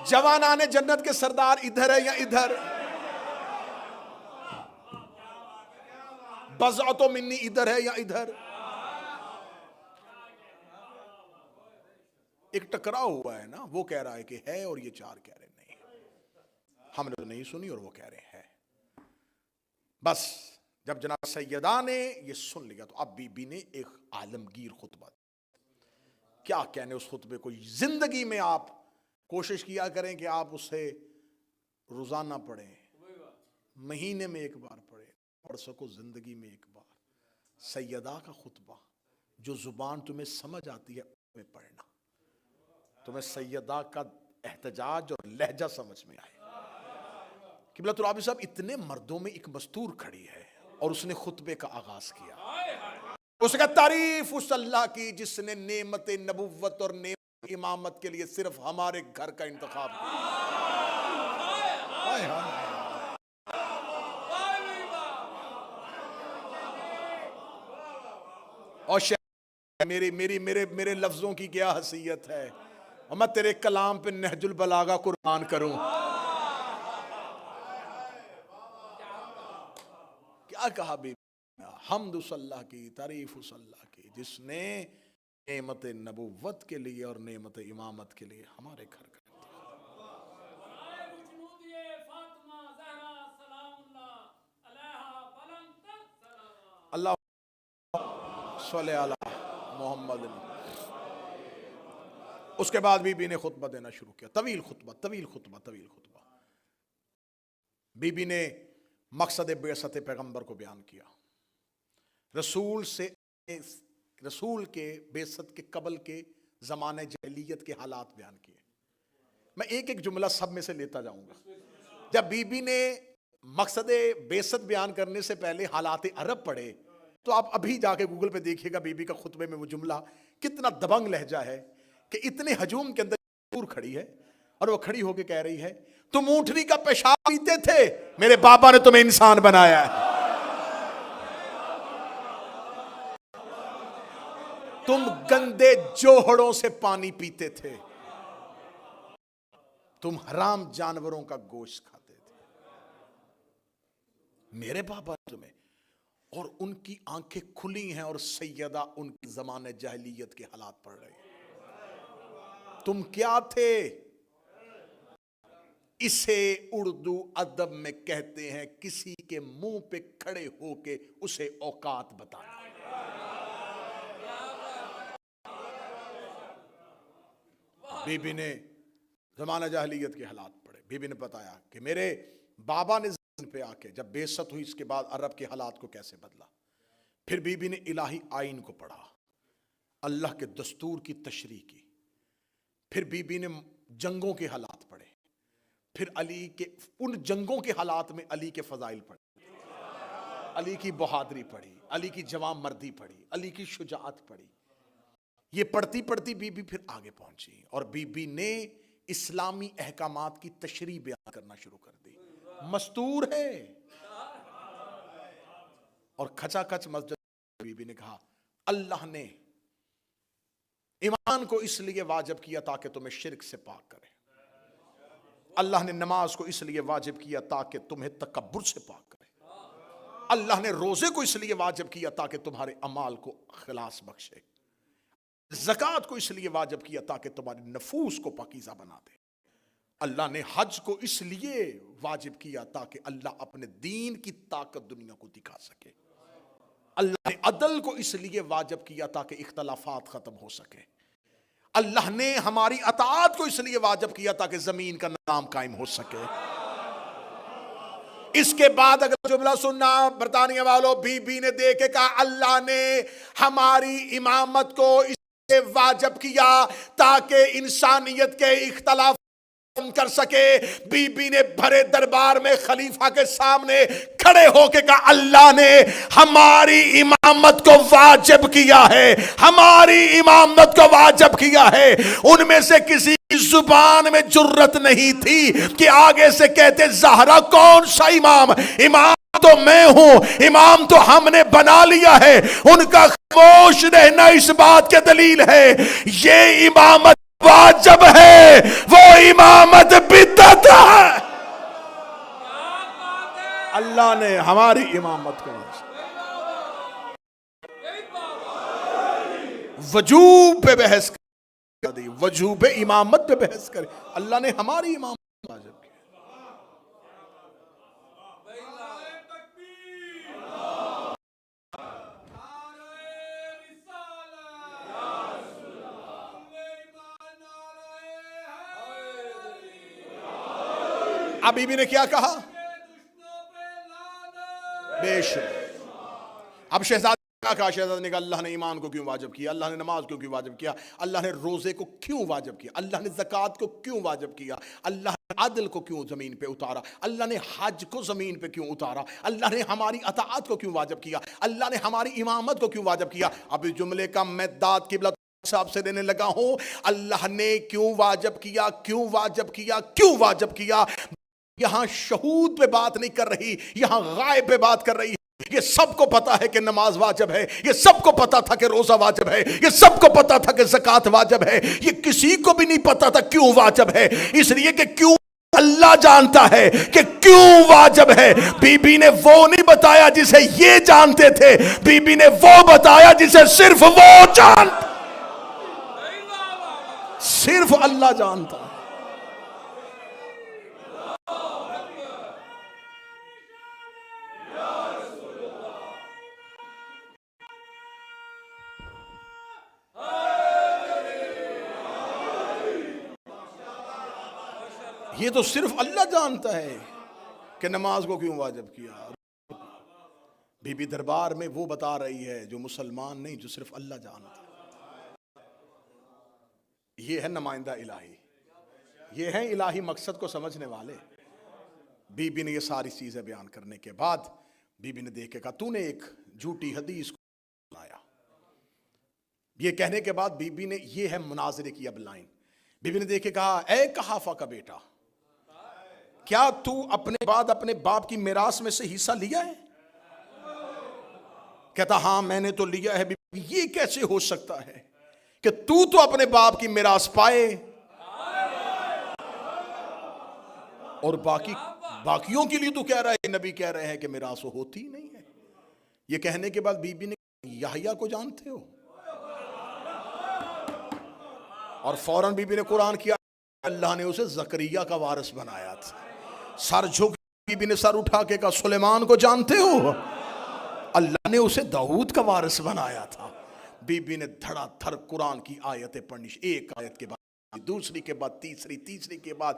جوانان جنت کے سردار ادھر ہے یا ادھر؟ بضعۃ منی ادھر ہے یا ادھر؟ ایک ٹکراؤ ہوا ہے نا، وہ کہہ رہا ہے کہ ہے اور یہ 4 کہہ رہے نہیں. ہم نے تو نہیں سنی اور وہ کہہ رہے ہیں. بس جب جناب سیدہ نے یہ سن لیا تو اب بی بی نے ایک عالمگیر خطبہ، کیا کہنے اس خطبے کو. زندگی میں آپ کوشش کیا کریں کہ آپ اسے روزانہ پڑھیں، مہینے میں 1 بار پڑھیں، پڑھ سکو زندگی میں 1 بار. سیدہ کا خطبہ جو زبان تمہیں سمجھ آتی ہے میں پڑھنا، تمہیں سیدہ کا احتجاج اور لہجہ سمجھ میں آئے. قبلۃ العابد صاحب اتنے مردوں میں ایک مستور کھڑی ہے، اور اس نے خطبے کا آغاز کیا. اس کا تعریف اس اللہ کی جس نے نعمت نبوت اور نعمت امامت کے لیے صرف ہمارے گھر کا انتخاب کیا. اور میرے لفظوں کی کیا حیثیت ہے, اور میں تیرے کلام پہ نہج البلاغہ قربان کروں. کیا کہا بی حمد اس اللہ کی, تعریف اس اللہ کی جس نے نعمت نبوت کے لیے اور نعمت امامت کے لیے ہمارے گھر کا اللہ صلی علی محمد. اس کے بعد بی بی نے خطبہ دینا شروع کیا. طویل خطبہ. بی بی نے مقصد بعثت پیغمبر کو بیان کیا. رسول کے بعثت کے قبل کے زمانے جاہلیت کے حالات بیان کیے. میں ایک ایک جملہ سب میں سے لیتا جاؤں گا. جب بی بی نے مقصد بعثت بیان کرنے سے پہلے حالات عرب پڑھے تو آپ ابھی جا کے گوگل پہ دیکھیے گا بی بی کا خطبے میں وہ جملہ کتنا دبنگ لہجہ ہے کہ اتنے ہجوم کے اندر کھڑی ہے اور وہ کھڑی ہو کے کہہ رہی ہے تم اونٹنی کا پیشاب پیتے تھے, میرے بابا نے تمہیں انسان بنایا ہے. تم گندے جوہڑوں سے پانی پیتے تھے, تم حرام جانوروں کا گوشت کھاتے تھے, میرے بابا نے تمہیں. اور ان کی آنکھیں کھلی ہیں اور سیدہ ان کی زمانے جاہلیت کے حالات پڑھ رہی ہیں. تم کیا تھے؟ اسے اردو ادب میں کہتے ہیں کسی کے منہ پہ کھڑے ہو کے اسے اوقات بتانا. بی بی نے زمانہ جاہلیت کے حالات پڑھے. بی بی نے بتایا کہ میرے بابا نے زمین پہ آ کے جب بعثت ہوئی اس کے بعد عرب کے حالات کو کیسے بدلا. پھر بی بی نے الہی آئین کو پڑھا, اللہ کے دستور کی تشریح کی. پھر بی بی نے جنگوں کے حالات پڑھے. پھر علی کے ان جنگوں کے حالات میں علی کے فضائل پڑھے, علی کی بہادری پڑھی, علی کی جوان مردی پڑھی, علی کی شجاعت پڑھی. یہ پڑھتی پڑھتی بی بی پھر آگے پہنچی اور بی بی نے اسلامی احکامات کی تشریح بیان کرنا شروع کر دی. مستور ہے اور کھچا کھچ مسجد بی بی نے کہا اللہ نے ایمان کو اس لیے واجب کیا تاکہ تمہیں شرک سے پاک کرے. اللہ نے نماز کو اس لیے واجب کیا تاکہ تمہیں تکبر سے پاک کرے. اللہ نے روزے کو اس لیے واجب کیا تاکہ تمہارے اعمال کو خلاص بخشے. زکوٰۃ کو اس لیے واجب کیا تاکہ تمہارے نفوس کو پاکیزہ بنا دے. اللہ نے حج کو اس لیے واجب کیا تاکہ اللہ اپنے دین کی طاقت دنیا کو دکھا سکے. اللہ نے عدل کو اس لیے واجب کیا تاکہ اختلافات ختم ہو سکے. اللہ نے ہماری اطاعت کو اس لیے واجب کیا تاکہ زمین کا نظام قائم ہو سکے. اس کے بعد اگر جملہ سننا برطانیہ والوں, بی بی نے دیکھ کے کہا اللہ نے ہماری امامت کو اس لیے واجب کیا تاکہ انسانیت کے اختلاف کر سکے. بی بی نے بھرے دربار میں خلیفہ کے سامنے کھڑے ہو کے کہا اللہ نے ہماری امامت کو واجب کیا ہے, ہماری امامت کو واجب کیا ہے. ان میں سے کسی کی زبان میں جرت نہیں تھی کہ آگے سے کہتے زہرا کون سا امام, امام تو میں ہوں, امام تو ہم نے بنا لیا ہے. ان کا خاموش رہنا اس بات کے دلیل ہے یہ امامت واجب ہے, وہ امامت بدعت ہے. اللہ نے ہماری امامت کو وجوب پہ بحث کر دی, وجوب امامت پہ بحث کرے. اللہ نے ہماری امامت واجب کی. اب بی بی نے کیا کہا, بے شک. اب شہزادی کیا کہا, شہزادی نے کہا اللہ نے ایمان کو کیوں واجب کیا, اللہ نے نماز کو کیوں واجب کیا, اللہ نے روزے کو کیوں واجب کیا, اللہ نے زکوٰۃ کو کیوں واجب کیا, اللہ عدل کو کیوں زمین پہ اتارا؟ اللہ نے حج کو زمین پہ کیوں اتارا؟ اللہ نے ہماری اطاعت کو کیوں واجب کیا؟ اللہ نے ہماری امامت کو کیوں واجب کیا؟ اب اس جملے کا میں داد قبلہ صاحب سے دینے لگا ہوں. اللہ نے کیوں واجب کیا؟ کیوں واجب کیا؟ کیوں واجب کیا؟ یہاں شہود پہ بات نہیں کر رہی، یہاں غائب پہ بات کر رہی ہے. یہ سب کو پتا ہے کہ نماز واجب ہے، یہ سب کو پتا تھا کہ روزہ واجب ہے، یہ سب کو پتا تھا کہ زکوٰۃ واجب ہے. یہ کسی کو بھی نہیں پتا تھا کیوں واجب ہے، اس لیے کہ کیوں اللہ جانتا ہے کہ کیوں واجب ہے. بی بی نے وہ نہیں بتایا جسے یہ جانتے تھے، بی بی نے وہ بتایا جسے صرف وہ جانتا، صرف اللہ جانتا. یہ تو صرف اللہ جانتا ہے کہ نماز کو کیوں واجب کیا. بی بی دربار میں وہ بتا رہی ہے جو مسلمان نہیں، جو صرف اللہ جانتا. یہ ہے نمائندہ الہی، یہ ہیں الہی مقصد کو سمجھنے والے. بی بی نے یہ ساری چیزیں بیان کرنے کے بعد بی بی نے دیکھ کے کہا تو نے ایک جھوٹی حدیث کو لایا. یہ کہنے کے بعد بی بی نے، یہ ہے مناظرے کی اب لائن، بی بی نے دیکھ کے کہا اے قحافہ کا بیٹا، کیا تو اپنے بعد اپنے باپ کی میراث میں سے حصہ لیا ہے؟ کہتا ہاں میں نے تو لیا ہے. بی بی یہ کیسے ہو سکتا ہے کہ تو اپنے باپ کی میراث پائے اور باقیوں کے لیے تو کہہ رہا ہے، نبی کہہ رہے ہیں کہ میراث ہوتی نہیں ہے. یہ کہنے کے بعد بی بی نے یحییٰ کو جانتے ہو؟ اور فوراً بی بی نے قرآن کیا، اللہ نے اسے زکریا کا وارث بنایا تھا. سر جھک بی بی نے سر اٹھا کے کہا سلیمان کو جانتے ہو؟ اللہ نے اسے داؤد کا وارث بنایا تھا. بی بی نے دھڑا دھڑ قرآن کی آیتیں پڑھنی، ایک آیت کے بعد دوسری کے بعد تیسری، تیسری کے بعد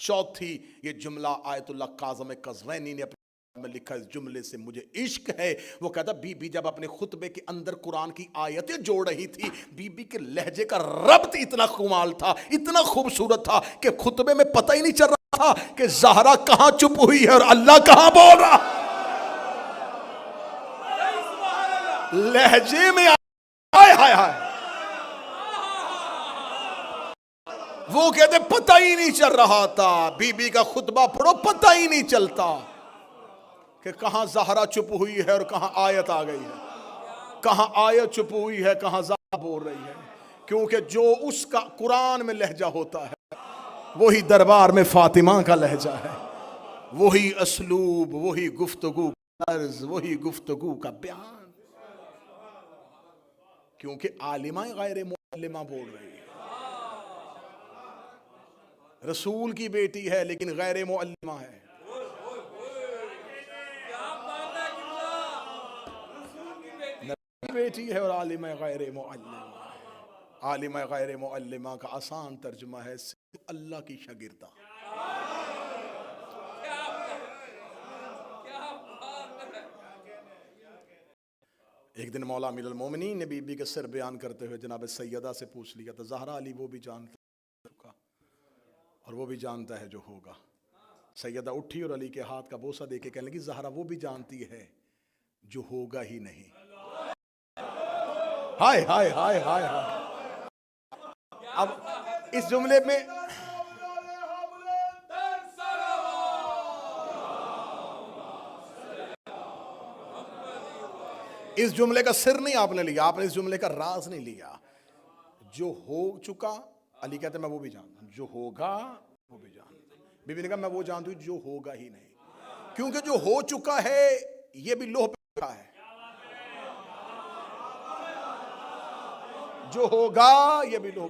چوتھی. یہ جملہ آیت اللہ کاظم قزوینی نے اپنے میں لکھا، اس جملے سے مجھے عشق ہے. وہ کہتا بی بی جب اپنے خطبے کے اندر قرآن کی آیتیں جوڑ رہی تھی، بی بی کے لہجے کا ربط اتنا کمال تھا، اتنا خوبصورت تھا کہ خطبے میں پتہ ہی نہیں چل رہا تھا کہ زہرا کہاں چپ ہوئی ہے اور اللہ کہاں بول رہا. لہجے میں آئے ہائے ہائے، وہ کہتے پتہ ہی نہیں چل رہا تھا. بی بی کا خطبہ پڑھو پتہ ہی نہیں چلتا کہ کہاں زہرا چپ ہوئی ہے اور کہاں آیت آ گئی ہے، کہاں آیت چپ ہوئی ہے، کہاں زہرا بول رہی ہے. کیونکہ جو اس کا قرآن میں لہجہ ہوتا ہے وہی دربار میں فاطمہ کا لہجہ ہے، وہی اسلوب، وہی گفتگو کا طرز، وہی گفتگو کا بیان. کیونکہ عالمہ غیر معلمہ بول رہی ہے، رسول کی بیٹی ہے لیکن غیر معلمہ ہے. نبی کی بیٹی ہے اور عالمہ غیر معلمہ ہے. عالمہ غیر معلمہ کا آسان ترجمہ ہے صرف اللہ کی شاگردہ. ایک دن مولا امیر المومنین نے بی بی کے سر بیان کرتے ہوئے جناب سیدہ سے پوچھ لیا تھا، زہرا علی وہ بھی جانتا ہے اور وہ بھی جانتا ہے جو ہوگا. سیدہ اٹھی اور علی کے ہاتھ کا بوسہ دے کے کہنے لگی زہرا وہ بھی جانتی ہے جو ہوگا ہی نہیں. ہائے ہائے ہائے ہائے ہائے. اب اس جملے میں اس جملے کا سر نہیں آپ نے لیا، آپ نے اس جملے کا راز نہیں لیا. جو ہو چکا، علی کہتے میں وہ بھی جانتا ہوں، جو ہوگا وہ بھی جانتا ہوں. بی بی نے کہا میں وہ جانتی ہوں جو ہوگا ہی نہیں، کیونکہ جو ہو چکا ہے یہ بھی لوح پہ لکھا ہے، جو ہوگا یہ بھی لوح.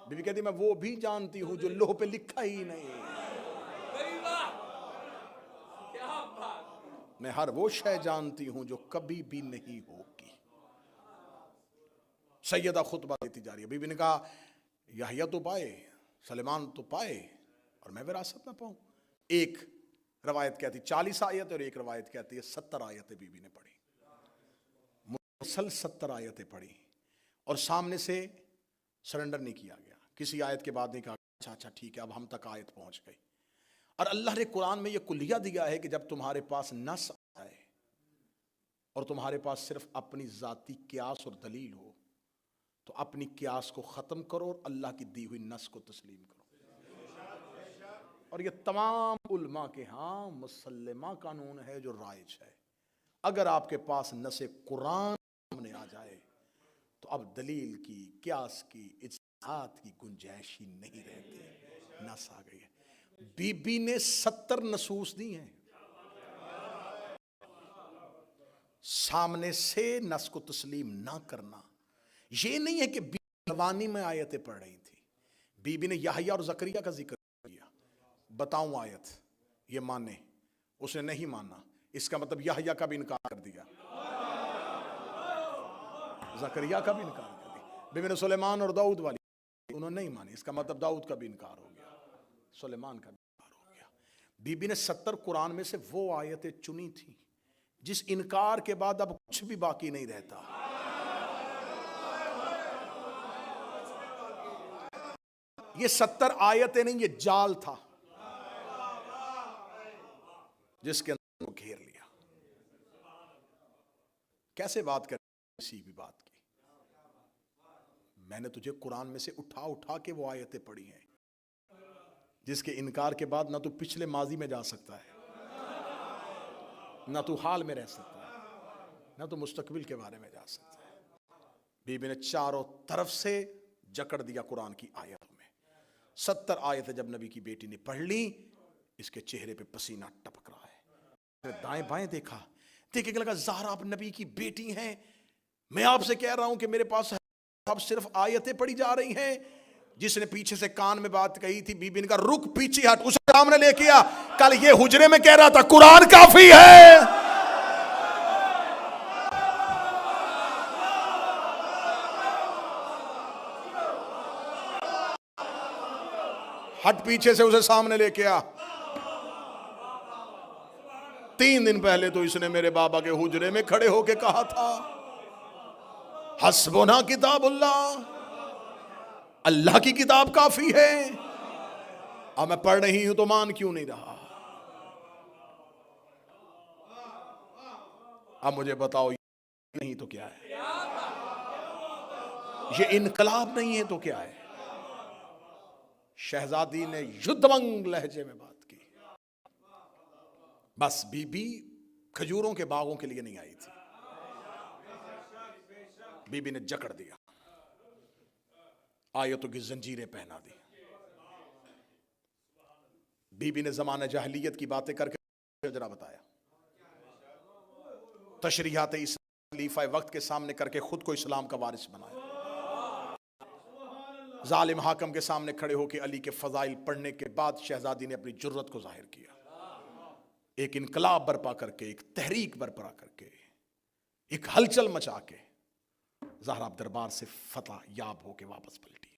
بی بی کہتی میں وہ بھی جانتی ہوں جو لوح پہ لکھا ہی نہیں. میں ہر وہ شے جانتی ہوں جو کبھی بھی نہیں ہوگی. سیدہ خطبہ دیتی جا رہی ہے. بی بی نے کہا یحییٰ تو پائے، سلیمان تو پائے اور میں وراثت نہ پاؤں. ایک روایت کہتی 40 آیت اور ایک روایت کہتی ہے 70 آیتیں بی بی نے پڑھی، مسلسل 70 آیتیں پڑھی اور سامنے سے سرنڈر نہیں کیا گیا. کسی آیت کے بعد نہیں کہا اچھا ٹھیک ہے، اب ہم تک آیت پہنچ گئی۔ اور اللہ نے قرآن میں یہ کلیہ دیا ہے کہ جب تمہارے پاس نص آئے اور تمہارے پاس صرف اپنی ذاتی قیاس اور دلیل ہو تو اپنی قیاس کو ختم کرو اور اللہ کی دی ہوئی نص کو تسلیم کرو۔ اور یہ تمام علماء کے ہاں مسلمہ قانون ہے جو رائج ہے۔ اگر آپ کے پاس نص قرآن سامنے آ جائے تو اب دلیل کی، قیاس کی، اجتہاد کی گنجائش ہی نہیں رہتی، نص آ گئی ہے۔ بی بی نے 70 نصوص دی ہیں، سامنے سے نص کو تسلیم نہ کرنا۔ یہ نہیں ہے کہ بی بی روانی میں آیتیں پڑھ رہی تھی، بی بی نے یحییٰ اور زکریا کا ذکر کیا، بتاؤں آیت، یہ مانے، اس نے نہیں مانا، اس کا مطلب یحییٰ کا بھی انکار کر دیا، زکریا کا بھی انکار کر دیا۔ بی بی نے سلیمان اور داؤد والی انہوں نے نہیں مانی، اس کا مطلب داؤد کا بھی انکار ہو گیا، سلیمان کا بھی انکار ہو گیا۔ بی بی نے 70 قرآن میں سے وہ آیتیں چنی تھیں جس انکار کے بعد اب کچھ بھی باقی نہیں رہتا۔ یہ 70 آیتیں نہیں، یہ جال تھا جس کے اندر وہ گھیر لیا۔ کیسے بات کریں کسی بھی بات کی؟ میں نے تجھے قرآن میں سے اٹھا کے وہ آیتیں پڑھی ہیں جس کے انکار کے بعد نہ تو پچھلے ماضی میں جا سکتا ہے، نہ تو حال میں رہ سکتا ہے، نہ تو مستقبل کے بارے میں جا سکتا ہے۔ بی بی نے چاروں طرف سے جکڑ دیا قرآن کی آیتوں میں۔ 70 آیتیں جب نبی کی بیٹی نے پڑھ لی، اس کے چہرے پہ پسینہ ٹپک رہا ہے۔ دائیں بائیں دیکھا، دیکھے کہ لگا زہرا اب نبی کی بیٹی ہیں، میں آپ سے کہہ رہا ہوں کہ میرے پاس اب صرف آیتیں پڑھی جا رہی ہیں۔ جس نے پیچھے سے کان میں بات کہی تھی، بی بی نے کہا رک پیچھے ہٹ، اسے سامنے لے کے آ، کل یہ حجرے میں کہہ رہا تھا قرآن کافی ہے۔ ہٹ پیچھے سے، اسے سامنے لے کے آ۔ 3 دن پہلے تو اس نے میرے بابا کے حجرے میں کھڑے ہو کے کہا تھا حسبنا کتاب اللہ، اللہ کی کتاب کافی ہے۔ اب میں پڑھ رہی ہوں تو مان کیوں نہیں رہا؟ اب مجھے بتاؤ، یہ نہیں تو کیا ہے؟ یہ انقلاب نہیں ہے تو کیا ہے؟ شہزادی نے یدھونگ لہجے میں بات کی۔ بس بی بی کھجوروں کے باغوں کے لیے نہیں آئی تھی، بی بی نے جکڑ دیا، آیتوں کی زنجیریں پہنا دی۔ بی بی نے زمانہ جاہلیت کی باتیں کر کے ذرا بتایا، تشریحات اسلام خلیفہ وقت کے سامنے کر کے خود کو اسلام کا وارث بنایا، ظالم حاکم کے سامنے کھڑے ہو کے علی کے فضائل پڑھنے کے بعد شہزادی نے اپنی جرت کو ظاہر کیا، ایک انقلاب برپا کر کے، ایک تحریک برپا کر کے، ایک ہلچل مچا کے زہرا دربار سے فتح یاب ہو کے واپس پلٹی۔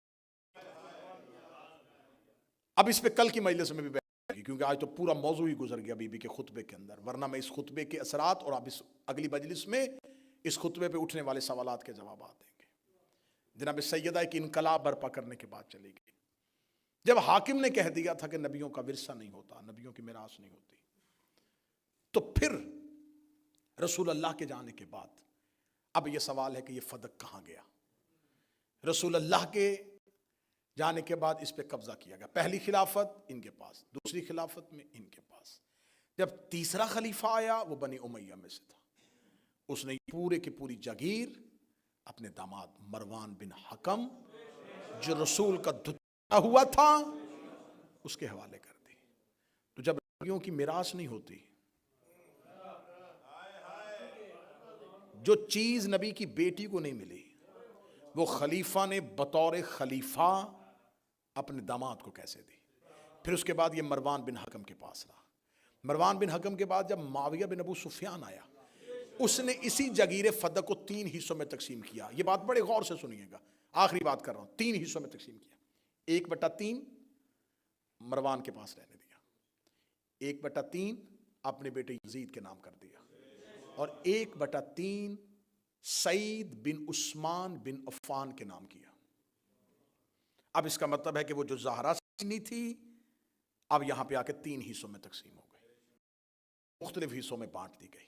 اب اس پہ کل کی مجلس میں بھی بحث ہوگی، کیونکہ آج تو پورا موضوع ہی گزر گیا بی بی کے خطبے کے اندر، ورنہ میں اس خطبے کے اثرات اور اب اس اگلی مجلس میں اس خطبے پہ اٹھنے والے سوالات کے جوابات دیں گے۔ جناب سیدہ ایک انقلاب برپا کرنے کے بعد چلی گئی۔ جب حاکم نے کہہ دیا تھا کہ نبیوں کا ورثہ نہیں ہوتا، نبیوں کی میراث نہیں ہوتی، تو پھر رسول اللہ کے جانے کے بعد اب یہ سوال ہے کہ یہ فدق کہاں گیا؟ رسول اللہ کے جانے کے بعد اس پہ قبضہ کیا گیا، پہلی خلافت ان کے پاس، دوسری خلافت میں ان کے پاس، جب تیسرا خلیفہ آیا وہ بنی امیہ میں سے تھا، اس نے پورے کی پوری جاگیر اپنے داماد مروان بن حکم جو رسول کا دھتا ہوا تھا اس کے حوالے کر دی۔ تو جب نبیوں کی میراث نہیں ہوتی، جو چیز نبی کی بیٹی کو نہیں ملی وہ خلیفہ نے بطور خلیفہ اپنے داماد کو کیسے دی؟ پھر اس کے بعد یہ مروان بن حکم کے پاس رہا۔ مروان بن حکم کے بعد جب معاویہ بن ابو سفیان آیا، اس نے اسی جگیر فدق کو 3 حصوں میں تقسیم کیا۔ یہ بات بڑے غور سے سنیے گا، آخری بات کر رہا ہوں، 3 حصوں میں تقسیم کیا۔ 1/3 مروان کے پاس رہنے دیا، 1/3 اپنے بیٹے یزید کے نام کر دیا، اور 1/3 سعید بن عثمان بن عفان کے نام کیا۔ اب اس کا مطلب ہے کہ وہ جو زہرا نہیں تھی، اب یہاں پہ آ کے 3 حصوں میں تقسیم ہو گئی، مختلف حصوں میں بانٹ دی گئی۔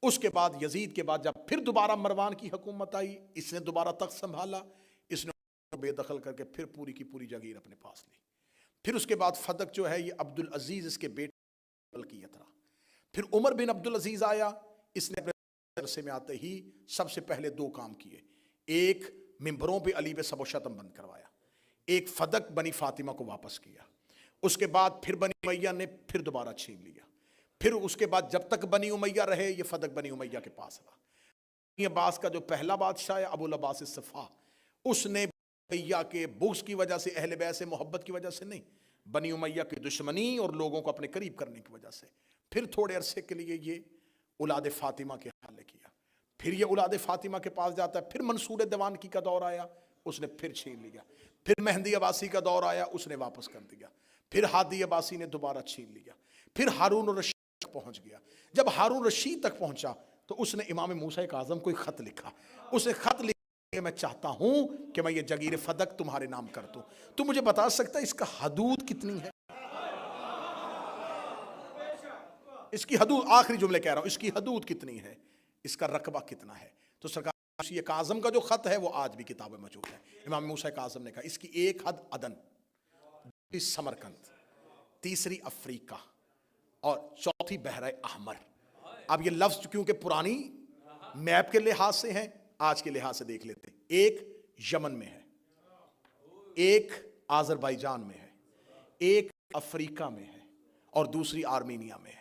اس کے بعد یزید کے بعد جب پھر دوبارہ مروان کی حکومت آئی، اس نے دوبارہ تخت سنبھالا، اس نے بے دخل کر کے پھر پوری کی پوری جاگیر اپنے پاس لی۔ پھر اس کے بعد فدق جو ہے یہ عبدالعزیز اس کے بیٹے ملکیت رہا۔ پھر عمر بن عبدالعزیز آیا، اس نے اپنے عرصے میں آتے ہی سب سے پہلے 2 کام کیے، ایک ممبروں پہ علی پہ سب و شتم بند کروایا، ایک فدق بنی فاطمہ کو واپس کیا۔ اس کے بعد پھر بنی امیہ نے پھر دوبارہ چھین لیا۔ پھر اس کے بعد جب تک بنی امیہ رہے یہ فدق بنی امیہ کے پاس رہا۔ بنی عباس کا جو پہلا بادشاہ ہے ابو العباس الصفا، اس نے بنی امیہ کے بغض کی وجہ سے، اہل بیت سے محبت کی وجہ سے نہیں، بنی امیہ کی دشمنی اور لوگوں کو اپنے قریب کرنے کی وجہ سے پھر تھوڑے عرصے کے لیے یہ اولاد فاطمہ کے حوالے کیا۔ پھر یہ اولاد فاطمہ کے پاس جاتا ہے، پھر منصور دیوانگی کا دور آیا، اس نے پھر چھین لیا۔ پھر مہدی عباسی کا دور آیا، اس نے واپس کر دیا۔ پھر ہادی عباسی نے دوبارہ چھین لیا۔ پھر ہارون الرشید تک پہنچ گیا۔ جب ہارون رشید تک پہنچا تو اس نے امام موسیٰ کاظم کو ایک خط لکھا۔ اس نے خط لکھا کہ میں چاہتا ہوں کہ میں یہ جگیر فدق تمہارے نام کر دوں۔ تو مجھے بتا سکتا ہے اس کا حدود کتنی ہے؟ اس کی حدود، آخری جملے کہہ رہا ہوں، اس کی حدود کتنی ہے، اس کا رقبہ کتنا ہے؟ تو سرکار موسیٰ کاظم کا جو خط ہے وہ آج بھی کتاب میں موجود ہے۔ امام موسیٰ کاظم نے کہا اس کی ایک حد عدن، دوسری سمرقند، تیسری افریقہ اور چوتھی بحر احمر۔ اب یہ لفظ کیونکہ پرانی میپ کے لحاظ سے ہیں، آج کے لحاظ سے دیکھ لیتے ہیں۔ ایک یمن میں ہے، ایک آذربائیجان میں ہے، ایک افریقہ میں ہے اور دوسری آرمینیا میں ہے۔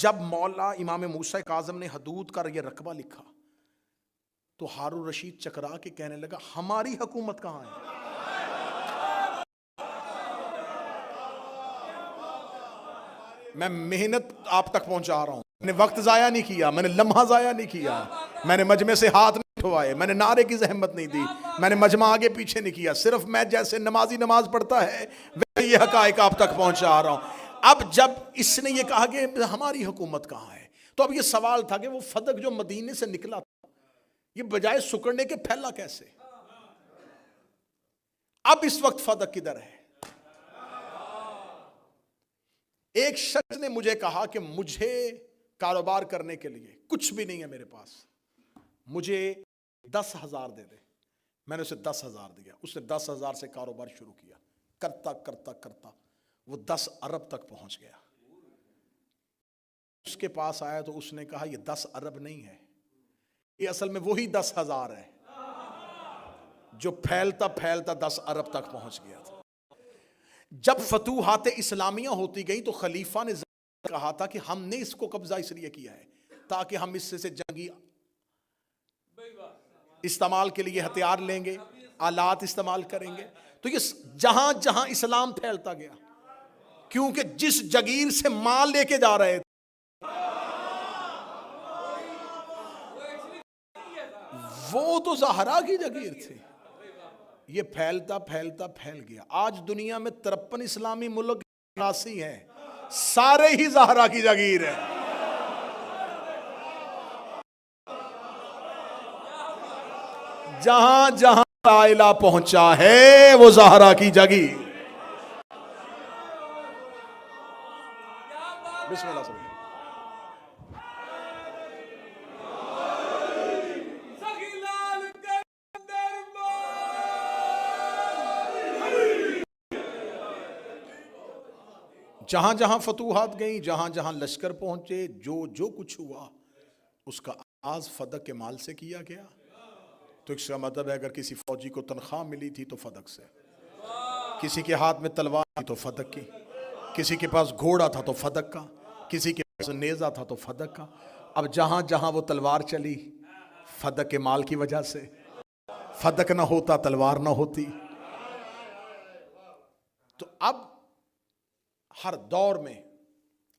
جب مولا امام موسیٰ کاظم نے حدود کا یہ رقبہ لکھا تو ہارون رشید چکرا کے کہنے لگا ہماری حکومت کہاں ہے؟ میں محنت آپ تک پہنچا رہا ہوں، میں نے وقت ضائع نہیں کیا، میں نے لمحہ ضائع نہیں کیا، میں نے مجمع سے ہاتھ نہیں اٹھوائے، میں نے نعرے کی زحمت نہیں دی، میں نے مجمع آگے پیچھے نہیں کیا، صرف میں جیسے نمازی نماز پڑھتا ہے ویسے یہ حقائق آپ تک پہنچا رہا ہوں۔ اب جب اس نے یہ کہا کہ ہماری حکومت کہاں ہے، تو اب یہ سوال تھا کہ وہ فدق جو مدینے سے نکلا تھا یہ بجائے سکڑنے کے پھیلا کیسے؟ اب اس وقت فدق کدھر ہے؟ ایک شخص نے مجھے کہا کہ مجھے کاروبار کرنے کے لیے کچھ بھی نہیں ہے میرے پاس، مجھے 10,000 دے دے۔ میں نے اسے 10,000 دیا، اس نے 10,000 سے کاروبار شروع کیا، کرتا کرتا کرتا وہ 10 ارب تک پہنچ گیا۔ اس کے پاس آیا تو اس نے کہا یہ 10 ارب نہیں ہے، یہ اصل میں وہی 10,000 ہے جو پھیلتا پھیلتا 10 ارب تک پہنچ گیا تھا۔ جب فتوحات اسلامیہ ہوتی گئی تو خلیفہ نے کہا تھا کہ ہم نے اس کو قبضہ اس لیے کیا ہے تاکہ ہم اس سے جنگی استعمال کے لیے ہتھیار لیں گے، آلات استعمال کریں گے۔ تو یہ جہاں جہاں اسلام پھیلتا گیا، کیونکہ جس جگیر سے مال لے کے جا رہے تھے وہ تو زہرا کی جگیر تھی، یہ پھیلتا پھیلتا پھیل گیا۔ آج دنیا میں 53 اسلامی ملک راسی ہیں، سارے ہی زہرا کی جگیر ہیں۔ جہاں جہاں لا الہ پہنچا ہے وہ زہرا کی جگیر۔ بسم اللہ صلی اللہ۔ جہاں جہاں فتوحات گئیں، جہاں جہاں لشکر پہنچے، جو جو کچھ ہوا اس کا آغاز فدق کے مال سے کیا گیا۔ تو اس کا مطلب ہے اگر کسی فوجی کو تنخواہ ملی تھی تو فدق سے، کسی کے ہاتھ میں تلوار تھی تو فدق کی، کسی کے پاس گھوڑا تھا تو فدق کا، کسی کے پاس نیزہ تھا تو فدق کا۔ اب جہاں جہاں وہ تلوار چلی فدق کے مال کی وجہ سے، فدق نہ ہوتا تلوار نہ ہوتی۔ تو اب ہر دور میں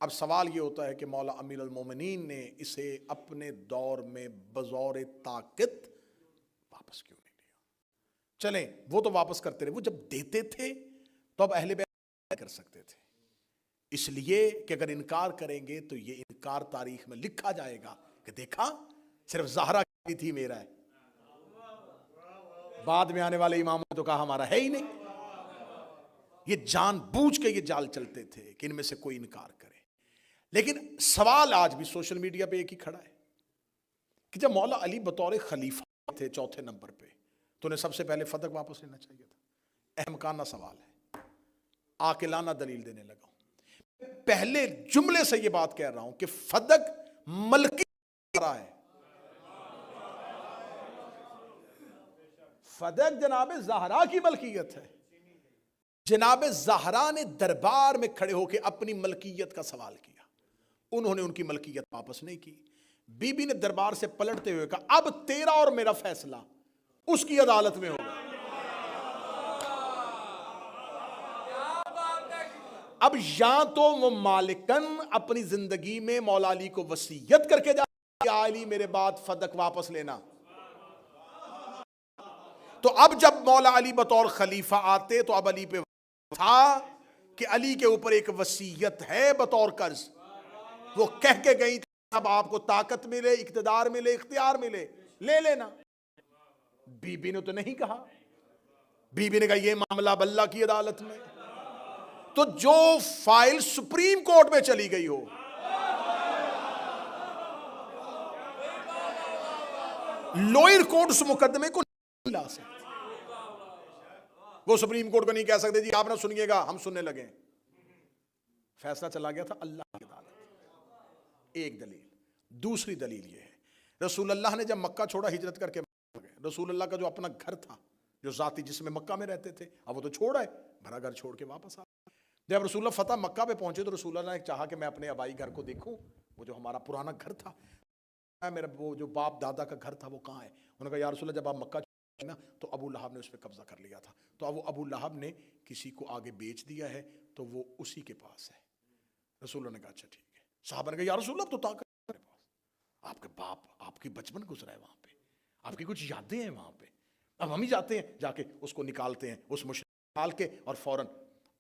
اب سوال یہ ہوتا ہے کہ مولا امیر المومنین نے اسے اپنے دور میں بزور طاقت واپس کیوں نہیں لیا؟ چلیں وہ تو واپس کرتے رہے، وہ جب دیتے تھے تو اب اہل بیت کر سکتے تھے، اس لیے کہ اگر انکار کریں گے تو یہ انکار تاریخ میں لکھا جائے گا کہ دیکھا صرف زہرا کی تھی میرا ہے، بعد میں آنے والے اماموں نے تو کہا ہمارا ہے ہی نہیں۔ یہ جان بوجھ کے یہ جال چلتے تھے کہ ان میں سے کوئی انکار کرے. لیکن سوال آج بھی سوشل میڈیا پہ ایک ہی کھڑا ہے کہ جب مولا علی بطور خلیفہ تھے چوتھے نمبر پہ تو انہیں سب سے پہلے فدق واپس لینا چاہیے تھا. احمقانہ سوال ہے, عاقلانہ دلیل دینے لگا ہوں. پہلے جملے سے یہ بات کہہ رہا ہوں کہ فدق ملکی رہا ہے. فدق جناب زہرا کی ملکیت ہے. جناب زہرا نے دربار میں کھڑے ہو کے اپنی ملکیت کا سوال کیا, انہوں نے ان کی ملکیت واپس نہیں کی. بی بی نے دربار سے پلٹتے ہوئے کہا اب تیرا اور میرا فیصلہ اس کی عدالت میں ہوگا. اب یا تو وہ مالکن اپنی زندگی میں مولا علی کو وصیت کر کے جا یا علی میرے بعد فدق واپس لینا. تو اب جب مولا علی بطور خلیفہ آتے تو اب علی پہ تھا کہ علی کے اوپر ایک وصیت ہے بطور قرض. وہ کہہ کے گئی اب آپ کو طاقت ملے, اقتدار ملے, اختیار ملے, لے لینا. بی بی نے تو نہیں کہا. بی بی نے کہا یہ معاملہ اب اللہ کی عدالت میں. تو جو فائل سپریم کورٹ میں چلی گئی ہو, لوئر کورٹ اس مقدمے کو نہیں لا سکتے. وہ سپریم کورٹ کو نہیں کہہ سکتے جی آپ نہ سنیے گا ہم سننے لگے. فیصلہ چلا گیا تھا اللہ کی عدالت. ایک دلیل. دوسری دلیل یہ ہے رسول اللہ نے جب مکہ چھوڑا ہجرت کر کے گئے, رسول اللہ کا جو اپنا گھر تھا جو ذاتی جس میں مکہ میں رہتے تھے اب وہ تو چھوڑا ہے, بھرا گھر چھوڑ کے واپس آ. جب رسول اللہ فتح مکہ پہ پہنچے تو رسول اللہ نے چاہا کہ میں اپنے آبائی گھر کو دیکھوں, وہ جو ہمارا پرانا گھر تھا, میرا وہ جو باپ دادا کا گھر تھا وہ کہاں ہے. انہوں نے کہا یا رسول اللہ جب آپ مکہ چھوڑے نا تو ابو لہب نے اس پہ قبضہ کر لیا تھا, تو اب وہ ابو لہب نے کسی کو آگے بیچ دیا ہے تو وہ اسی کے پاس ہے. رسول اللہ نے کہا اچھا ٹھیک ہے. صحابہ نے کہا یا رسول اللہ تو طاقت میرے پاس, آپ کے باپ آپ کی بچپن گزرا ہے وہاں پہ, آپ کی کچھ یادیں ہیں وہاں پہ, اب ہم ہی جاتے ہیں جا کے اس کو نکالتے ہیں اس مشرک نکال کے اور فوراً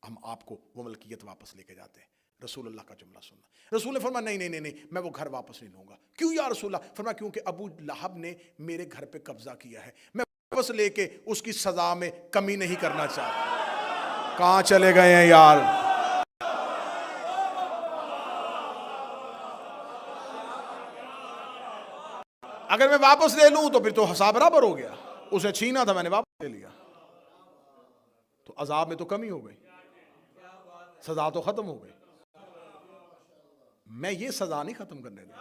ہم آپ کو وہ ملکیت واپس لے کے جاتے ہیں. رسول اللہ کا جملہ سننا. رسول نے فرمایا نہیں میں وہ گھر واپس نہیں لوں گا. کیوں یا رسول اللہ؟ فرمایا کیونکہ ابو لہب نے میرے گھر پہ قبضہ کیا ہے, میں واپس لے کے اس کی سزا میں کمی نہیں کرنا چاہتا. کہاں چلے گئے ہیں یار؟ اگر میں واپس لے لوں تو پھر تو حساب برابر ہو گیا. اسے چھینا تھا میں نے واپس لے لیا تو عذاب میں تو کمی ہو گئی, سزا تو ختم ہو گئی. میں یہ سزا نہیں ختم کرنے دوں.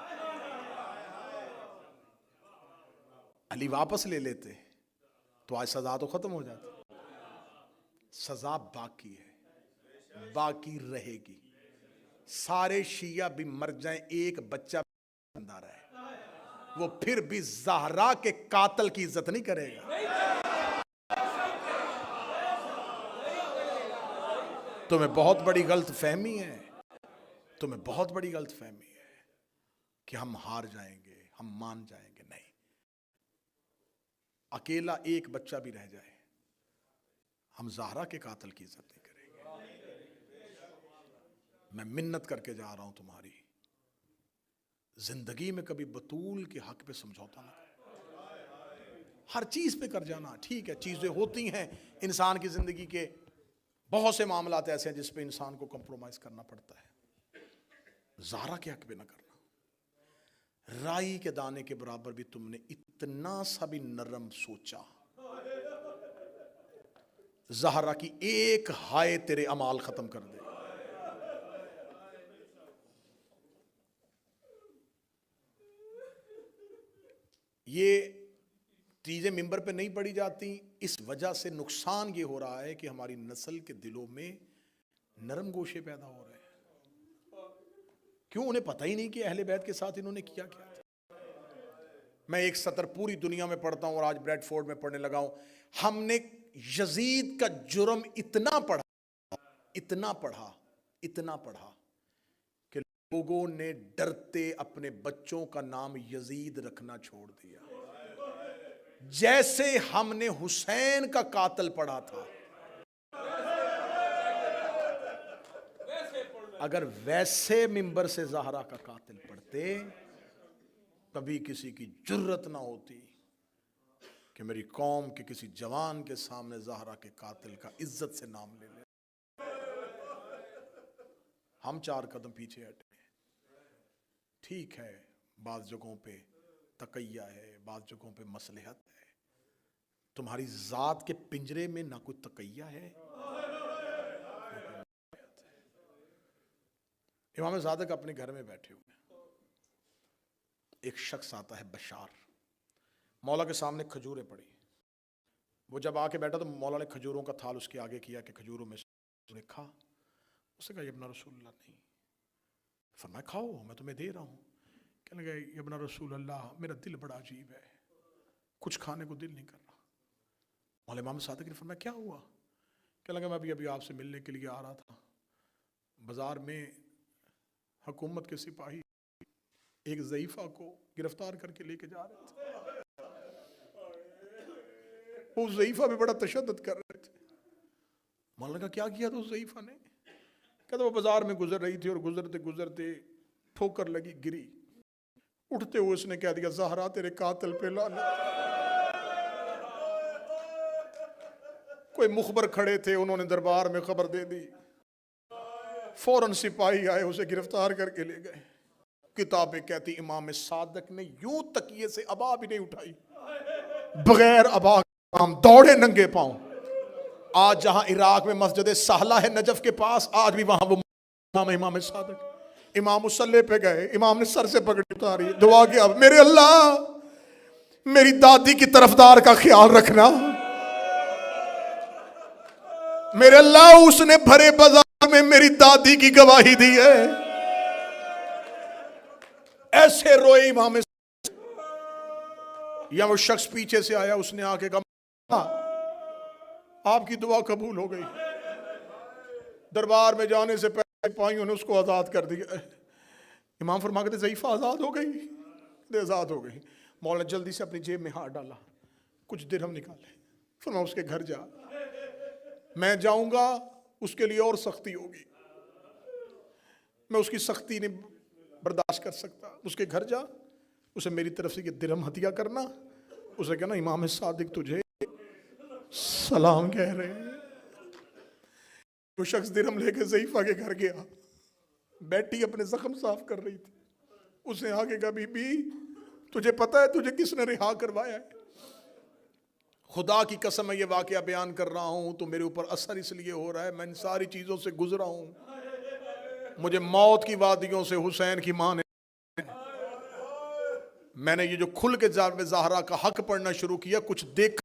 علی واپس لے لیتے تو آج سزا تو ختم ہو جاتی. سزا باقی ہے, باقی رہے گی. سارے شیعہ بھی مر جائیں ایک بچہ زندہ رہے وہ پھر بھی زہرا کے قاتل کی عزت نہیں کرے گا. تمہیں بہت بڑی غلط فہمی ہے, تمہیں بہت بڑی غلط فہمی ہے کہ ہم ہار جائیں گے, ہم مان جائیں گے. نہیں, اکیلا ایک بچہ بھی رہ جائے ہم زہرا کے قاتل کی عزت نہیں کریں گے. میں منت کر کے جا رہا ہوں تمہاری زندگی میں کبھی بطول کے حق پہ سمجھوتا نہ کرو. ہر چیز پہ کر جانا ٹھیک ہے, چیزیں ہوتی ہیں انسان کی زندگی کے, بہت سے معاملات ایسے ہیں جس پہ انسان کو کمپرومائز کرنا پڑتا ہے. زہرا کے حق پہ نہ کرنا. رائی کے دانے کے برابر بھی تم نے اتنا سا بھی نرم سوچا, زہرا کی ایک ہائے تیرے اعمال ختم کر دے. یہ چیزیں ممبر پہ نہیں پڑھی جاتی, اس وجہ سے نقصان یہ ہو رہا ہے کہ ہماری نسل کے دلوں میں نرم گوشے پیدا ہو رہے ہیں. کیوں؟ انہیں پتہ ہی نہیں کہ اہل بیت کے ساتھ انہوں نے کیا کیا تھا. میں ایک سطر پوری دنیا میں پڑھتا ہوں اور آج بریڈ فورڈ میں پڑھنے لگا ہوں. ہم نے یزید کا جرم اتنا پڑھا کہ لوگوں نے ڈرتے اپنے بچوں کا نام یزید رکھنا چھوڑ دیا, جیسے ہم نے حسین کا قاتل پڑھا تھا. اگر ویسے ممبر سے زہرا کا قاتل پڑھتے کبھی کسی کی جرت نہ ہوتی کہ میری قوم کے کسی جوان کے سامنے زہرا کے قاتل کا عزت سے نام لے لے. ہم 4 قدم پیچھے ہٹے. ٹھیک ہے بعض جگہوں پہ تقیہ ہے, بعض جگہوں پہ مصلحت ہے. تمہاری ذات کے پنجرے میں نہ کوئی تقیہ ہے. امام صادق اپنے گھر میں بیٹھے ہوئے, ایک شخص آتا ہے بشار, مولا کے سامنے کھجوریں پڑی. وہ جب آ کے بیٹھا تو مولا نے کھجوروں کا تھال اس کے آگے کیا کہ کھجوروں میں سے کھا. اس نے کہا ابن رسول اللہ نہیں. فرمایا کھاؤ میں تمہیں دے رہا ہوں. کہنے لگا ابن رسول اللہ میرا دل بڑا عجیب ہے, کچھ کھانے کو دل نہیں کر رہا. مولا امام صادق نے فرمایا کیا ہوا؟ کہنے لگا میں ابھی آپ سے ملنے کے لیے آ رہا تھا, بازار میں حکومت کے سپاہی ایک ضعیفہ کو گرفتار کر کے لے کے جا رہے تھے. وہ ضعیفہ بھی بڑا تشدد کر رہے تھے. مولانا کا کیا کیا تھا اس ضعیفہ نے؟ کہتا وہ بازار میں گزر رہی تھی اور گزرتے گزرتے ٹھوکر لگی, گری. اٹھتے ہوئے اس نے کہہ دیا زہرا تیرے قاتل پہ لعنت. کوئی مخبر کھڑے تھے, انہوں نے دربار میں خبر دے دی. فوراً سپاہی آئے, اسے گرفتار کر کے لے گئے. کتابیں کہتی امام صادق نے یوں تکیے سے ابا بھی نہیں اٹھائی, بغیر ابا ہم دوڑے ننگے پاؤں. آج جہاں عراق میں مسجد سہلہ ہے نجف کے پاس, آج بھی وہاں وہ امام صادق. امام مصلی پہ گئے, امام نے سر سے پگڑی اتاری, دعا کیا میرے اللہ میری دادی کی طرفدار کا خیال رکھنا, میرے اللہ اس نے بھرے بازار میں میری دادی کی گواہی دی ہے. ایسے روئے امام. یا وہ شخص پیچھے سے آیا, اس نے آ کے کہا آپ کی دعا قبول ہو گئی. دربار میں جانے سے پہلے سپاہیوں نے اس کو آزاد کر دیا. امام فرما کہتے ضعیفہ آزاد ہو گئی, آزاد ہو گئی. مولا جلدی سے اپنی جیب میں ہاتھ ڈالا, کچھ درہم نکالے. فرما اس کے گھر جا, میں جاؤں گا اس کے لیے اور سختی ہوگی, میں اس کی سختی نہیں برداشت کر سکتا. اس کے گھر جا, اسے میری طرف سے یہ درہم ہدیہ کرنا. اسے کہنا امام صادق تجھے سلام کہہ رہے ہیں. وہ شخص درہم لے کے ضعیفہ کے گھر گیا, بیٹی اپنے زخم صاف کر رہی تھی. اس نے آگے کہا بی بی تجھے پتہ ہے تجھے کس نے رہا کروایا ہے؟ خدا کی قسم میں یہ واقعہ بیان کر رہا ہوں تو میرے اوپر اثر اس لیے ہو رہا ہے, میں ان ساری چیزوں سے گزرا ہوں. مجھے موت کی وادیوں سے حسین کی ماں نے, میں نے یہ جو کھل کے زہرا کا حق پڑھنا شروع کیا, کچھ دیکھ